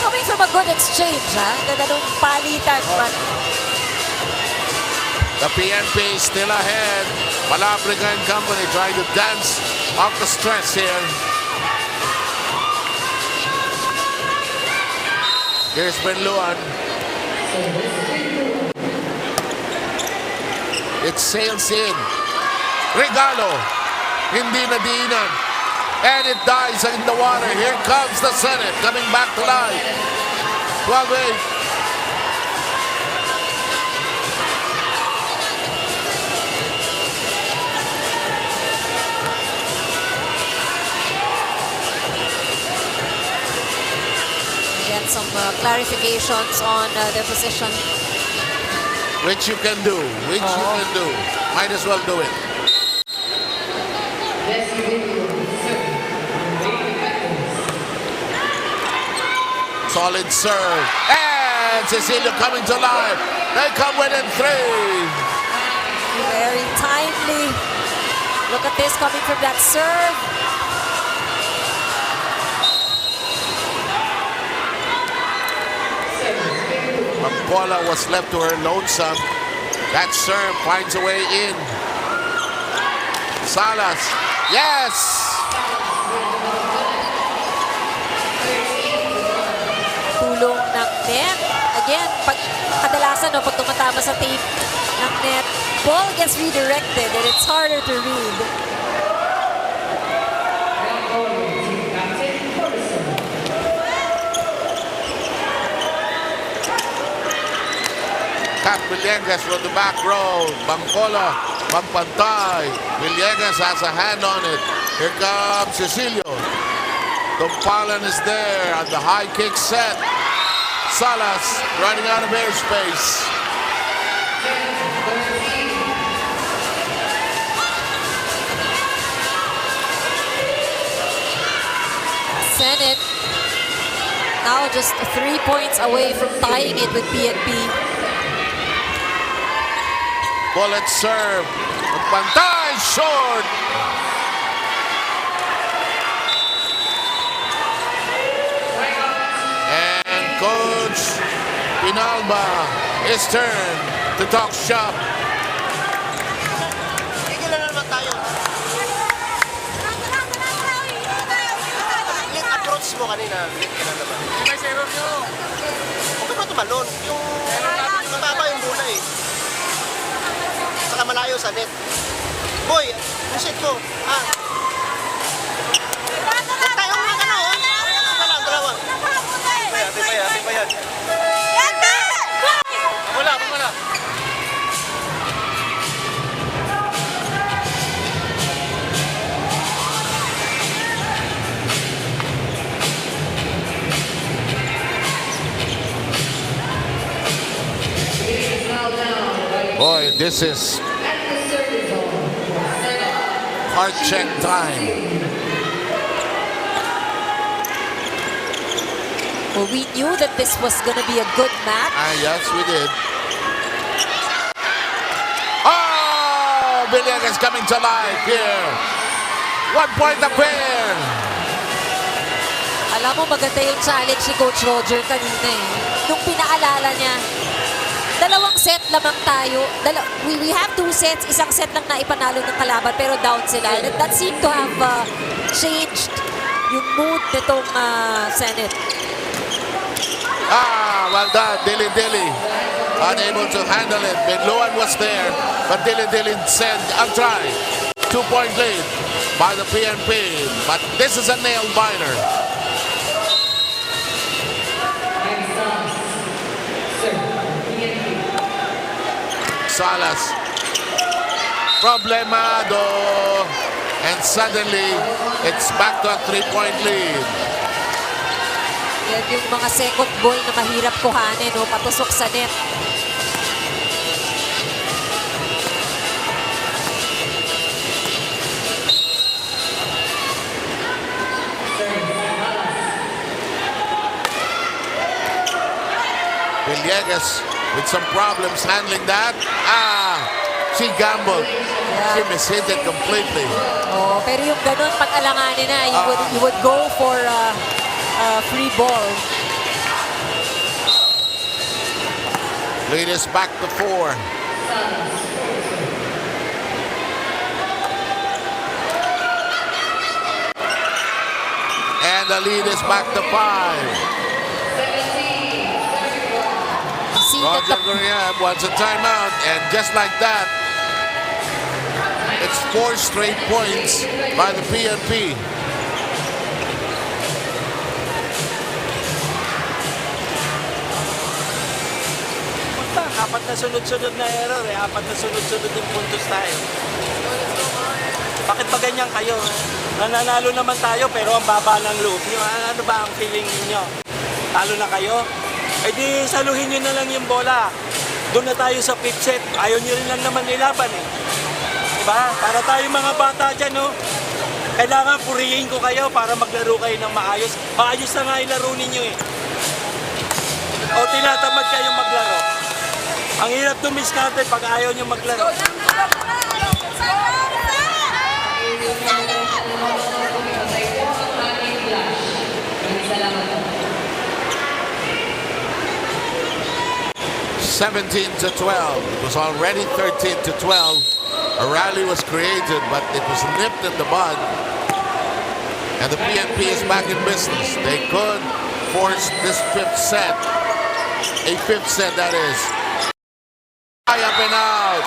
Coming from a good exchange, ha? Ganda nung palitan. But The PNP still ahead. Malabriga and company trying to dance off the stress here. Here's Benluan. It sails in. Regalo. Hindi na diinan. And it dies in the water. Here comes the Senate coming back to life. 12-8. Get some clarifications on their position. Which you can do. Which you can do. Might as well do it. Solid serve. And Cecilio coming to life. They come within 3. Very timely. Look at this coming from that serve. Paula was left to her lonesome. That serve finds a way in. Salas. Yes! Tulong ng net. Again, kadalasan pag tumatama sa tape ng net, ball gets redirected and it's harder to read. Kat Villegas from the back row. Bangkola, Pagpantay. Villegas has a hand on it. Here comes Cecilio. Tumpalan is there on the high kick set. Salas running out of airspace. Senate now just 3 points away from tying it with PNP. Bullet serve. Pantay short. And Coach Pinalba is turned to talk shop. Tigil na naman tayo. Yung approach mo kanina, lit ka na naman. May zero nyo. Huwag ka ba tumalon? Yung mababa yung bola eh. Saka malayo sa net. Boy, yung set ko. Huwag tayong mga ano. Dalawa. Ate pa yan. Wala. Boy, this is heart check time. Well, we knew that this was going to be a good match. Yes, we did. Oh, Villegas coming to life here. 1 point apair. Alam mo, maganda yung challenge ni Coach Roger kanina eh. Nung pinaalala niya, 2 set lamang tayo. We have 2 sets. Isang set lang na ipanalo ng kalaban pero down sila. That seemed to have changed yung mood nitong Senate. Well done, Dilly. Unable to handle it. Benluan was there, but Dilly said, I'll try. 2-point lead by the PNP, but this is a nail-biter. Salas. Problemado. And suddenly, it's back to a 3-point lead. Yan yung mga second ball na mahirap kuhanin, no? Patusok sa net. Villegas with some problems handling that. She gambled. She mishit it completely. Oh, pero yung ganun, pag alanganin na, you would go for free ball. Lead is back to 4. And the lead is back to 5. Roger Guriab wants a timeout, and just like that, It's 4 straight points by the PNP. Apat na sunod-sunod na error eh. Apat na sunod-sunod yung puntos tayo. Bakit ba ganyan kayo? Nananalo naman tayo pero ang baba ng loob nyo. Ano ba ang feeling niyo? Talo na kayo? Eh di saluhin nyo na lang yung bola. Doon na tayo sa fifth set. Ayaw nyo rin lang naman nilaban eh. Diba? Para tayo mga bata dyan, no? Kailangan purihin ko kayo para maglaro kayo ng maayos. Maayos na nga yung laro ninyo eh. O tinatamad kayong maglaro. Ang hirap tumiskarte pag ayaw nyo maglaro. to 12. It was already 13-12. A rally was created, but it was nipped in the bud. And the PNP is back in business. They could force this fifth set. A fifth set, that is. High up and out.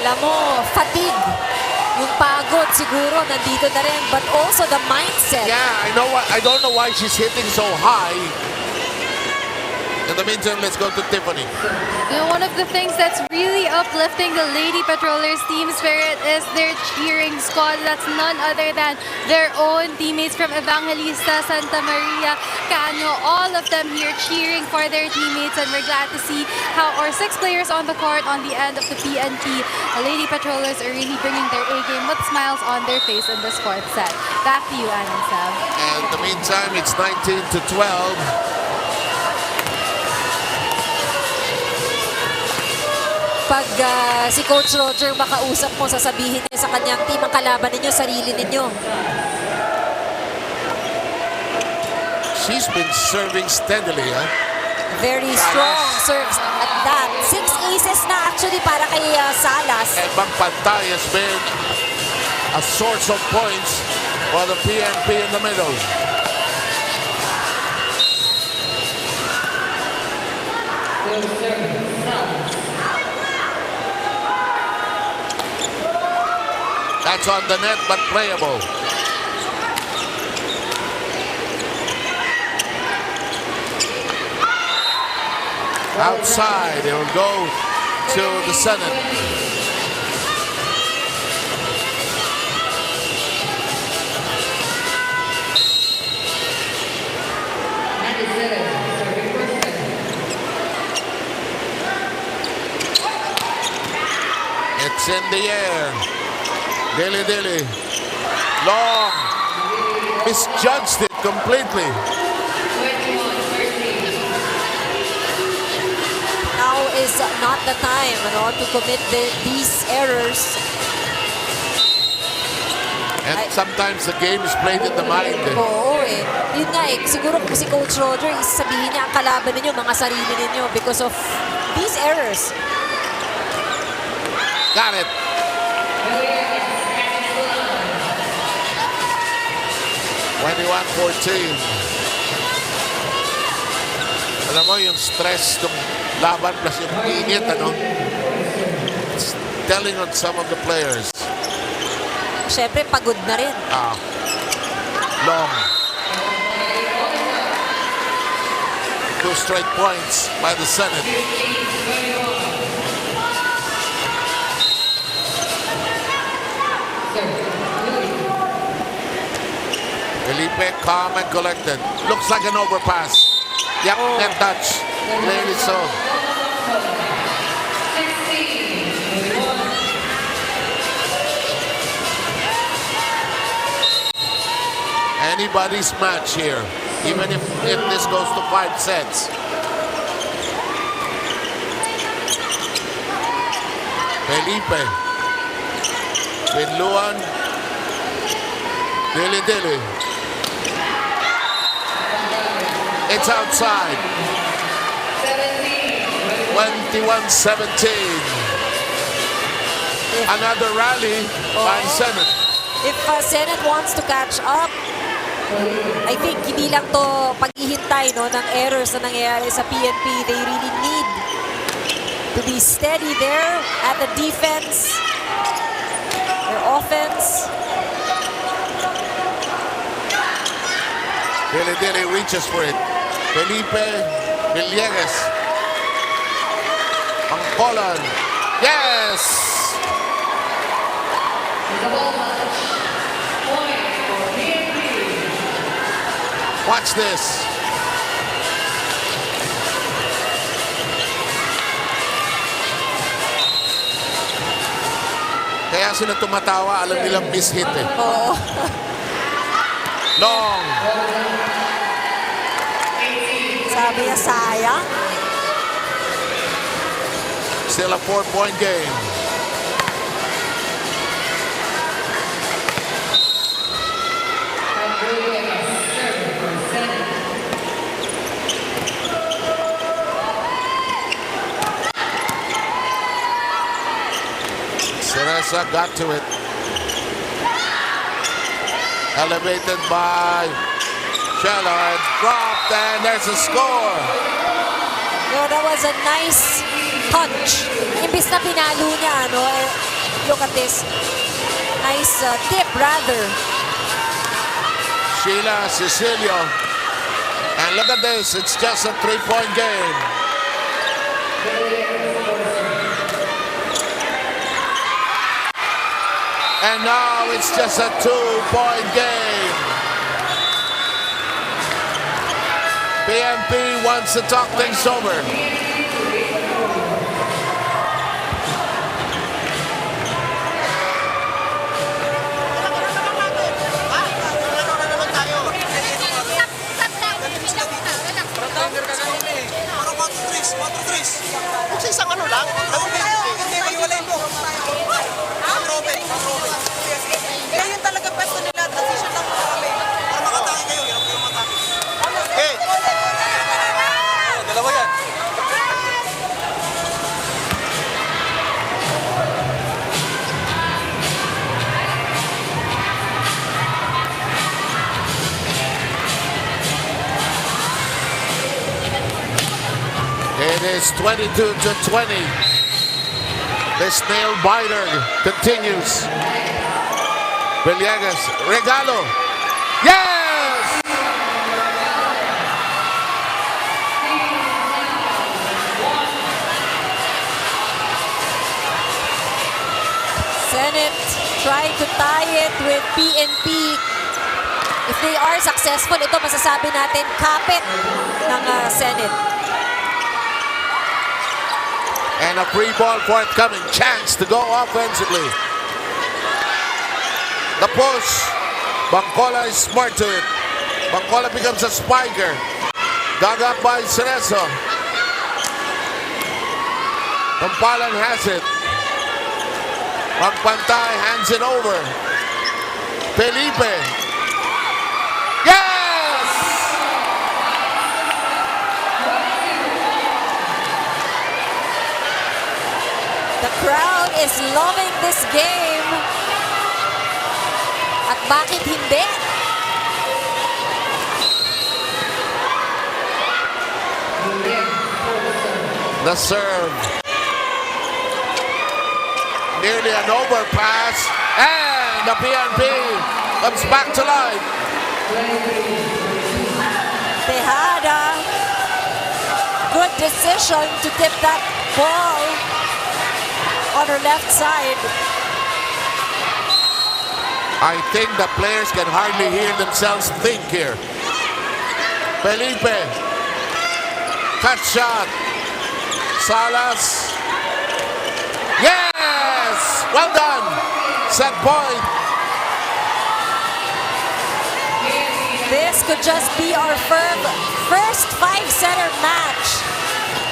Alam mo, fatigue. Yung pagod siguro nandito na rin, but also the mindset. Yeah, I don't know why she's hitting so high. In the meantime, let's go to Tiffany. You know, one of the things that's really uplifting the Lady Patrollers team spirit is their cheering squad. That's none other than their own teammates from Evangelista, Santa Maria, Cano. All of them here cheering for their teammates, and we're glad to see how our 6 players on the court on the end of the PNP Lady Patrollers are really bringing their A-game with smiles on their face in this 4th set. Back to you, Ann and Sam. And in the meantime, it's 19-12. Pag si Coach Roger makausap mo, sasabihin niya sa kanyang team, ang kalaban ninyo, sarili ninyo. She's been serving steadily, huh? Very strong serves at that. 6 aces na actually para kay Salas. And Pantay has been a source of points for the PNP in the middle. That's on the net, but playable. Outside, it will go to the Senate. It's in the air. Dilly. Long. Misjudged it completely. Now is not the time, to commit these errors. And sometimes the game is played in the mind. Oo eh. Yun nga eh. Siguro kung si Coach Roger, sabihin niya ang kalaban ninyo, mga sarili ninyo because of these errors. Got it. (21-14). Alam mo, yung stress ng laban plus yung init, it's telling on some of the players. Siyempre, pagod na rin. Long. 2 straight points by the Senate. Felipe, calm and collected. Looks like an overpass. Yep, net touch. Clearly so. Anybody's match here, even if this goes to 5 sets. Felipe. Pinluan. Dilly. It's outside. 21-17. Another rally by Senate. If Senate wants to catch up, I think hindi lang to paghihintay ng errors na nangyayari sa PNP. They really need to be steady there at the defense, their offense. Dili reaches for it. Felipe Villegas. Pangkolan. Yes! Watch this. Kaya sila tumatawa, alam nilang miss-hit eh. Oo. Long. Sabi niya, sayang. Still a 4-point game. Cereza got to it. Elevated by Shellard. Dropped, and there's a score. No, that was a nice touch. Imbis na pinalo niya, ano, look at this. Nice tip, rather. Sheila Cecilio. And look at this. It's just a 3-point game. And now it's just a 2-point game. BMP wants to talk things over. Parang 4-3. Kung sa isang ano lang, hindi, iwalay mo. Kaya yun talaga pwesto nila. Transition lang po kami. Para makatake kayo, hirap kayo matake. Okay. Dalawa yan. It is 22-20. This nail biter continues. Villegas, regalo. Yes! Senate trying to tie it with PNP. If they are successful, ito masasabi natin, kapit ng Senate. And a free ball forthcoming. Chance to go offensively. The push. Bangkola is smart to it. Bangkola becomes a spiker. Dug up by Cerezo. Pampalan has it. Magpantay hands it over. Felipe. Yes! The crowd is loving this game. At bakit hindi? The serve. Nearly an overpass. And the PNP comes back to life. Tejada. Good decision to tip that ball on her left side. I think the players can hardly hear themselves think here. Felipe. Cut shot. Salas. Yes! Well done. Set point. This could just be our first five-setter match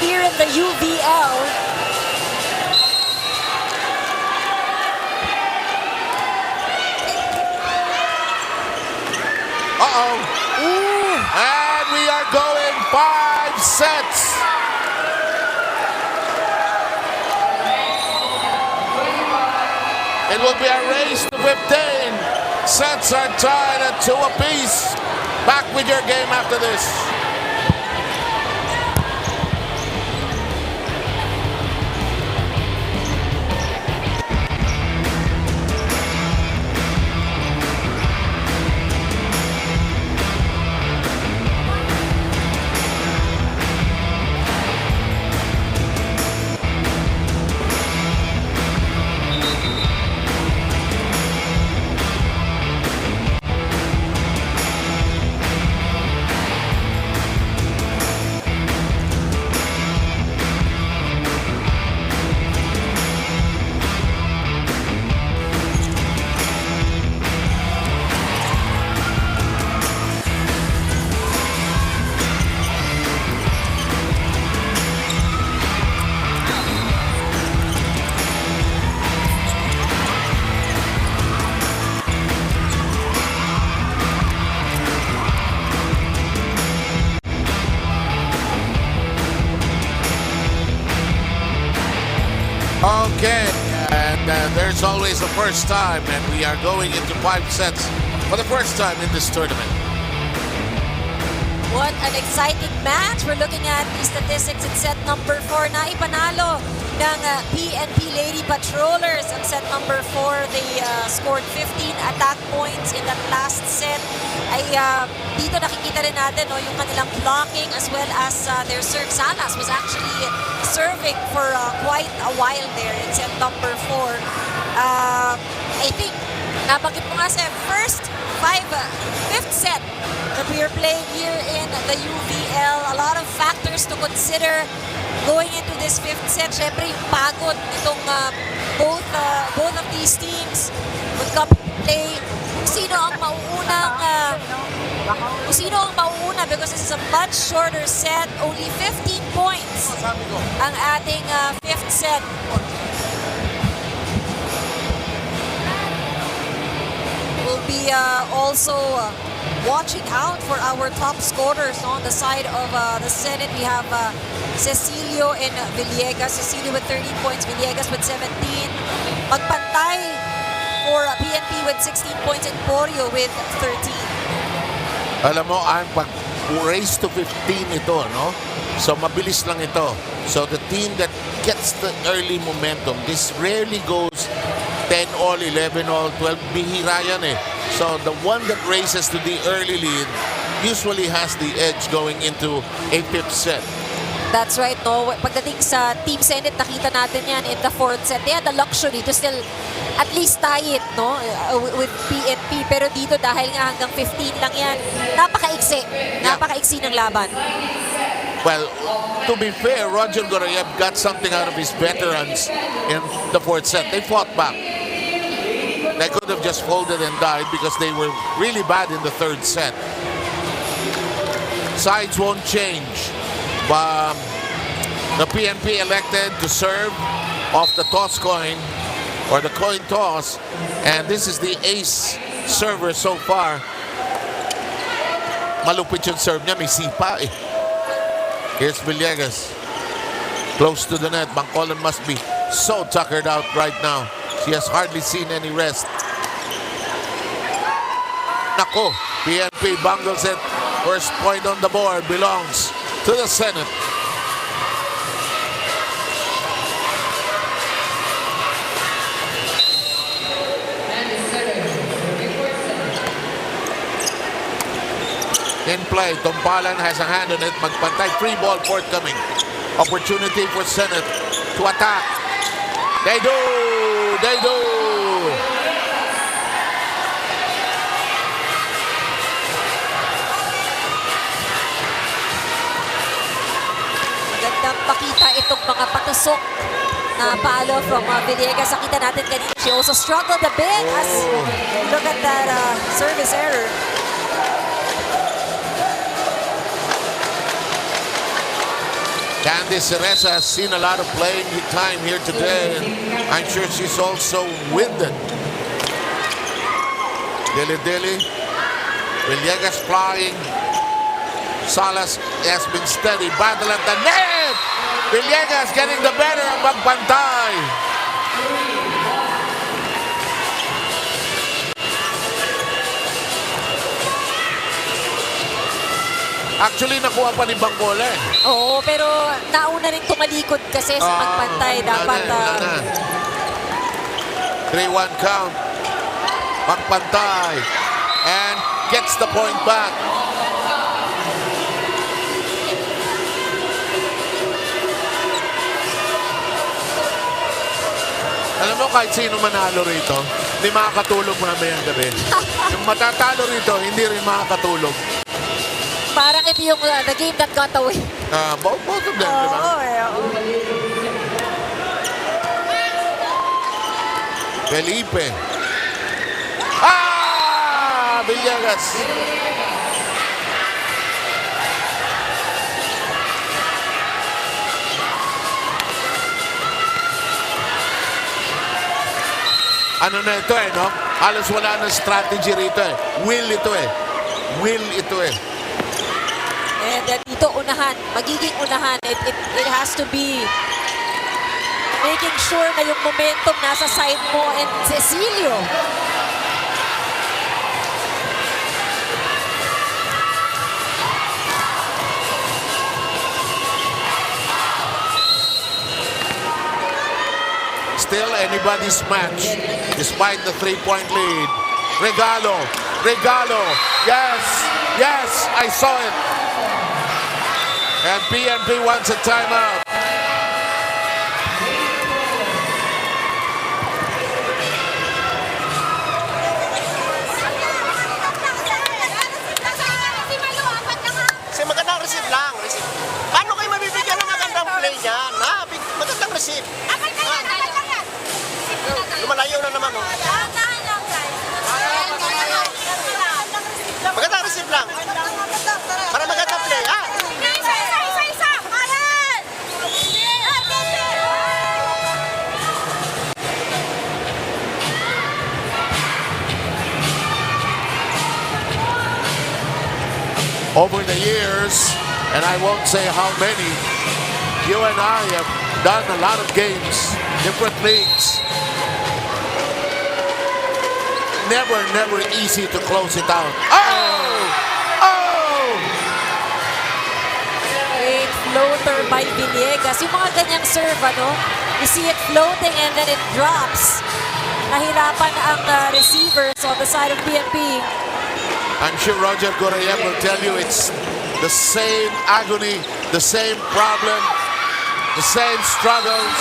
here in the UVL. Uh-oh. Ooh. And we are going 5 sets. It will be a race to 15. Sets are tied at 2 apiece. Back with your game after this. Okay, and there's always a first time, and we are going into 5 sets for the first time in this tournament. What an exciting match. We're looking at the statistics in set number 4 na ipanalo ng PNP Lady Patrollers. Ang set number 4, they scored 15 attack points in that last set. Ay dito nakikita rin natin yung kanilang blocking as well as their serve. Salas was actually serving for quite a while there in set number 4. I think, nabanggit mo nga sa fifth set that we are playing here in the UVL. A lot of factors to consider going into this 5th set. Syempre yung pagod itong both of these teams would come to play. Kung sino ang mauuna because this is a much shorter set. Only 15 points ang ating 5th set. We'll be also watching out for our top scorers on the side of the Senate. We have Cecilio and Villegas. Cecilio with 13 points, Villegas with 17. Magpantay for PNP with 16 points and Porio with 13. Alam mo, ang pag-race to 15 ito, no? So, mabilis lang ito. So, the team that gets the early momentum, this rarely goes 10-all, 11-all, 12. Bihira yan eh. So, the one that races to the early lead usually has the edge going into a 5th set. That's right, no? Pagdating sa Team Senate, nakita natin yan in the 4th set. They had the luxury to still at least tie it, no? With PNP. Pero dito, dahil nga hanggang 15 lang yan, napaka-iksi. Napaka-iksi ng laban. Well, to be fair, Roger Goroyev got something out of his veterans in the 4th set. They fought back. They could have just folded and died because they were really bad in the 3rd set. Sides won't change. The PNP elected to serve off the toss coin or the coin toss, and this is the ace server so far. Malupit yung serve niya, may sipa eh. Here's Villegas. Close to the net. Bangkolan must be so tuckered out right now. She has hardly seen any rest. Nako, PNP bungles it. First point on the board belongs to the Senate. In play, Tompalan has a hand on it. Magpantay, free ball forthcoming. Opportunity for Senate to attack. They do! They do! Magandang pakita itong mga patusok na palo from Villegas. Nakita natin kanina. She also struggled a bit as look at that service error. Candice Cereza has seen a lot of playing time here today, and I'm sure she's also winded. Dili-dili. Villegas flying. Salas has been steady. Battle at the net! Villegas getting the better of Magpantay. Actually, nakuha pa ni Bangkola eh. Oo, pero nauna rin tumalikod kasi sa Magpantay. Dapat 3-1 count. Magpantay. And gets the point back. Alam mo, kahit sino manalo rito, hindi makakatulog mamayang gabi. Yung matatalo rito, hindi rin makakatulog. parang ito yung the game that got away. Both of them, di ba? Felipe. Villegas. Ano na ito no? Halos wala na strategy rito Will ito Will ito And dito unahan, magiging unahan. It has to be making sure na yung momentum nasa side mo and Cecilio. Still anybody's match, despite the 3-point lead. Regalo, yes, I saw it. And PNP wants a timeout. Kasi magandang receive lang. Receive. Paano kayo mabibigyan ng magandang play niyan? Ha? Magandang receive. Lumalayo na naman. Oh. Magandang receive lang. Para magandang play. Ha? Over the years, and I won't say how many, you and I have done a lot of games, different leagues. Never easy to close it out. Oh! Great floater by Villegas. Yung mga ganyang serve, ano? You see it floating and then it drops. Nahirapan ang receivers on the side of PNP. I'm sure Roger Gorayev will tell you it's the same agony, the same problem, the same struggles.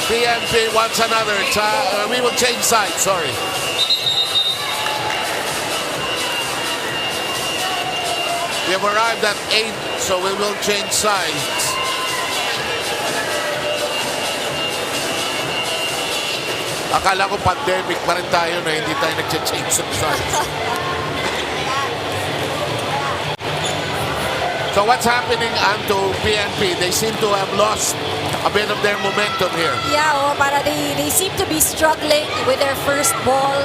PNP wants another time. We will change sides, sorry. We have arrived at 8, so we will change sides. Akala ko pandemic pa rin tayo na hindi tayo nag-change of sides. So what's happening to PNP? They seem to have lost a bit of their momentum here. Yeah, para they seem to be struggling with their first ball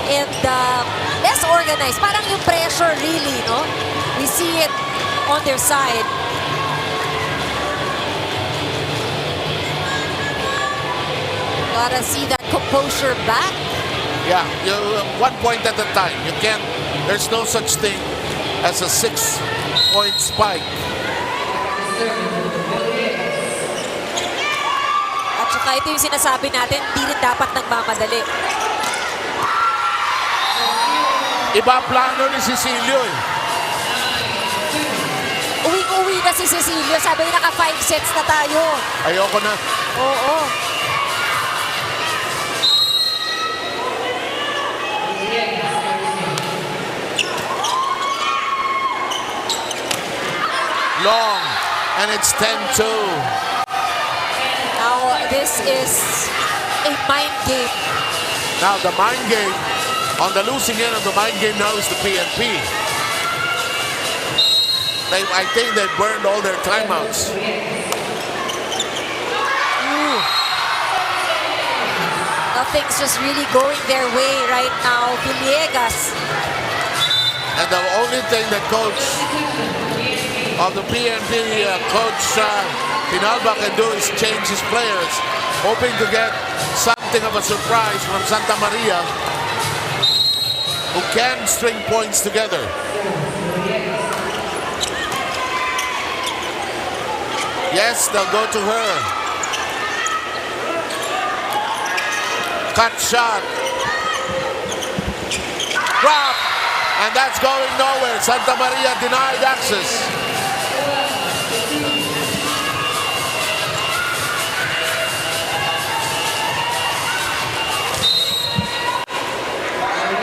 and less organized. Parang yung pressure really, no? We see it on their side. Gotta see that composure back. Yeah, you 1 point at a time. You can't. There's no such thing as a 6-point spike. At saka ito yung sinasabi natin, hindi rin dapat nagmamadali. Iba plano ni Cecilio eh. Uwing-uwi na si Cecilio. Sabi niya naka 5 sets na tayo. Ayoko na. Oo. Long, and it's 10-2. Now, this is a mind game. Now the mind game, on the losing end of the mind game now is the PNP. I think they burned all their timeouts. Nothing's just really going their way right now. Villegas. And the only thing that coach of the PNP, Coach Pinalba can do is change his players, hoping to get something of a surprise from Santa Maria, who can string points together. Yes, they'll go to her. Cut shot. Drop. And that's going nowhere. Santa Maria denied access.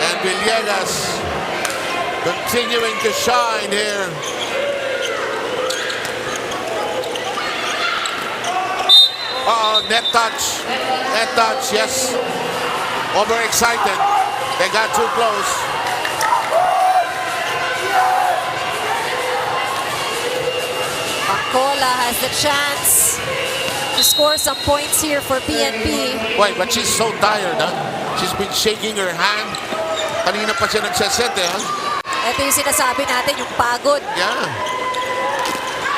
And Villegas continuing to shine here. Net touch, yes. Overexcited. They got too close. Pacola has the chance to score some points here for PNP. Wait, but she's so tired, huh? She's been shaking her hand. Kanina pa siya nagsaset, eh, huh? Ito yung sinasabi natin, yung pagod. Yeah.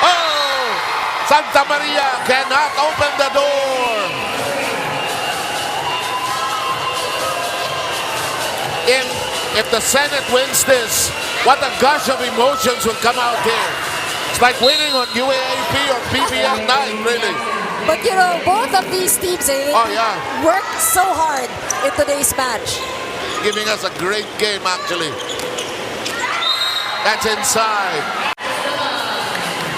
Oh! Santa Maria cannot open the door. If the Senate wins this, what a gush of emotions will come out here. It's like winning on UAAP or PBM night, really. But you know, both of these teams Oh, yeah. worked so hard in today's match. Giving us a great game, actually. That's inside.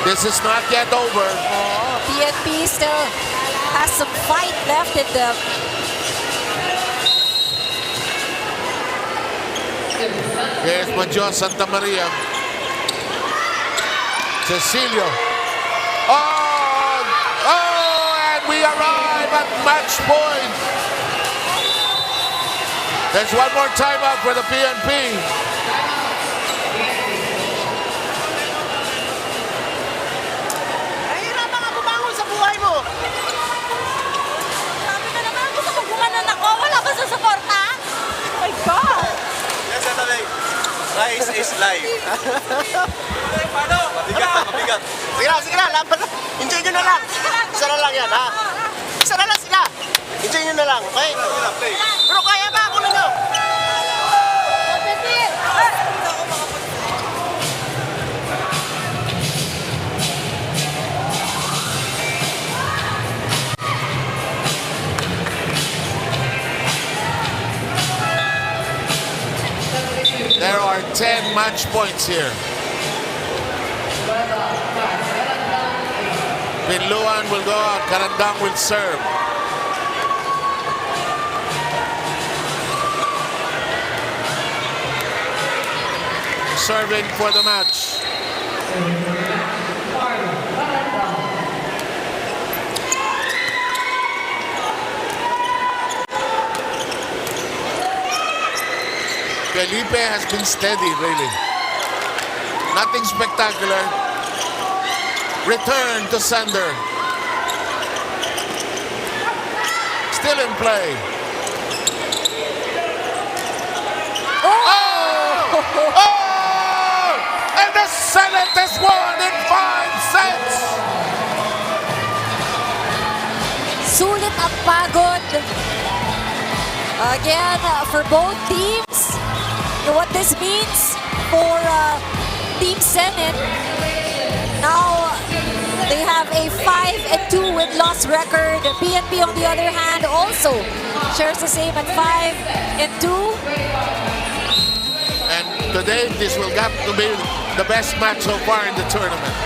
This is not yet over. Oh, PNP still has some fight left in them. Here's Major Santa Maria. Cecilio. Oh! Oh! And we arrive at match point. There's one more timeout for the PNP. Nahihirapan ka bumangon sa buhay mo. Sabi ka naman, gusto ko gumanon ako. Wala ka sa suporta. Oh my God. Yes, Saturday. Rise is life. Paano? Mabigat. Sige na, laban na. Enjoy nyo na lang. Isa na lang yan, ha? Isa na lang sila. Enjoy nyo na lang, okay? Pero kaya ba ako ninyo? There are 10 match points here. Pinluan will go out. Karandang will serve. Serving for the match. Felipe has been steady, really. Nothing spectacular. Return to sender. Still in play. Oh! Oh! And the Senate has won in 5 sets. Sulit ang pagod. Again, for both teams, you know what this means for Team Senate. Now, they have a 5-2 win-loss record. PNP, on the other hand, also shares the same at 5-2. And today, this will have to be the best match so far in the tournament.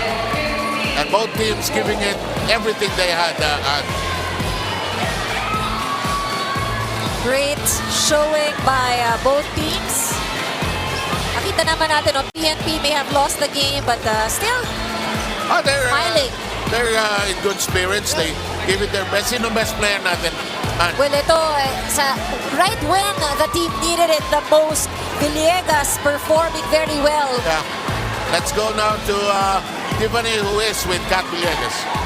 And both teams giving it everything they had. Great showing by both teams. Nakita naman natin, PNP may have lost the game, but still smiling. They're in good spirits. They give it their best. Sino best player natin? Well, ito, right when the team needed it the most, Villegas performing very well. Yeah. Let's go now to Tiffany, who is with Cat Villegas.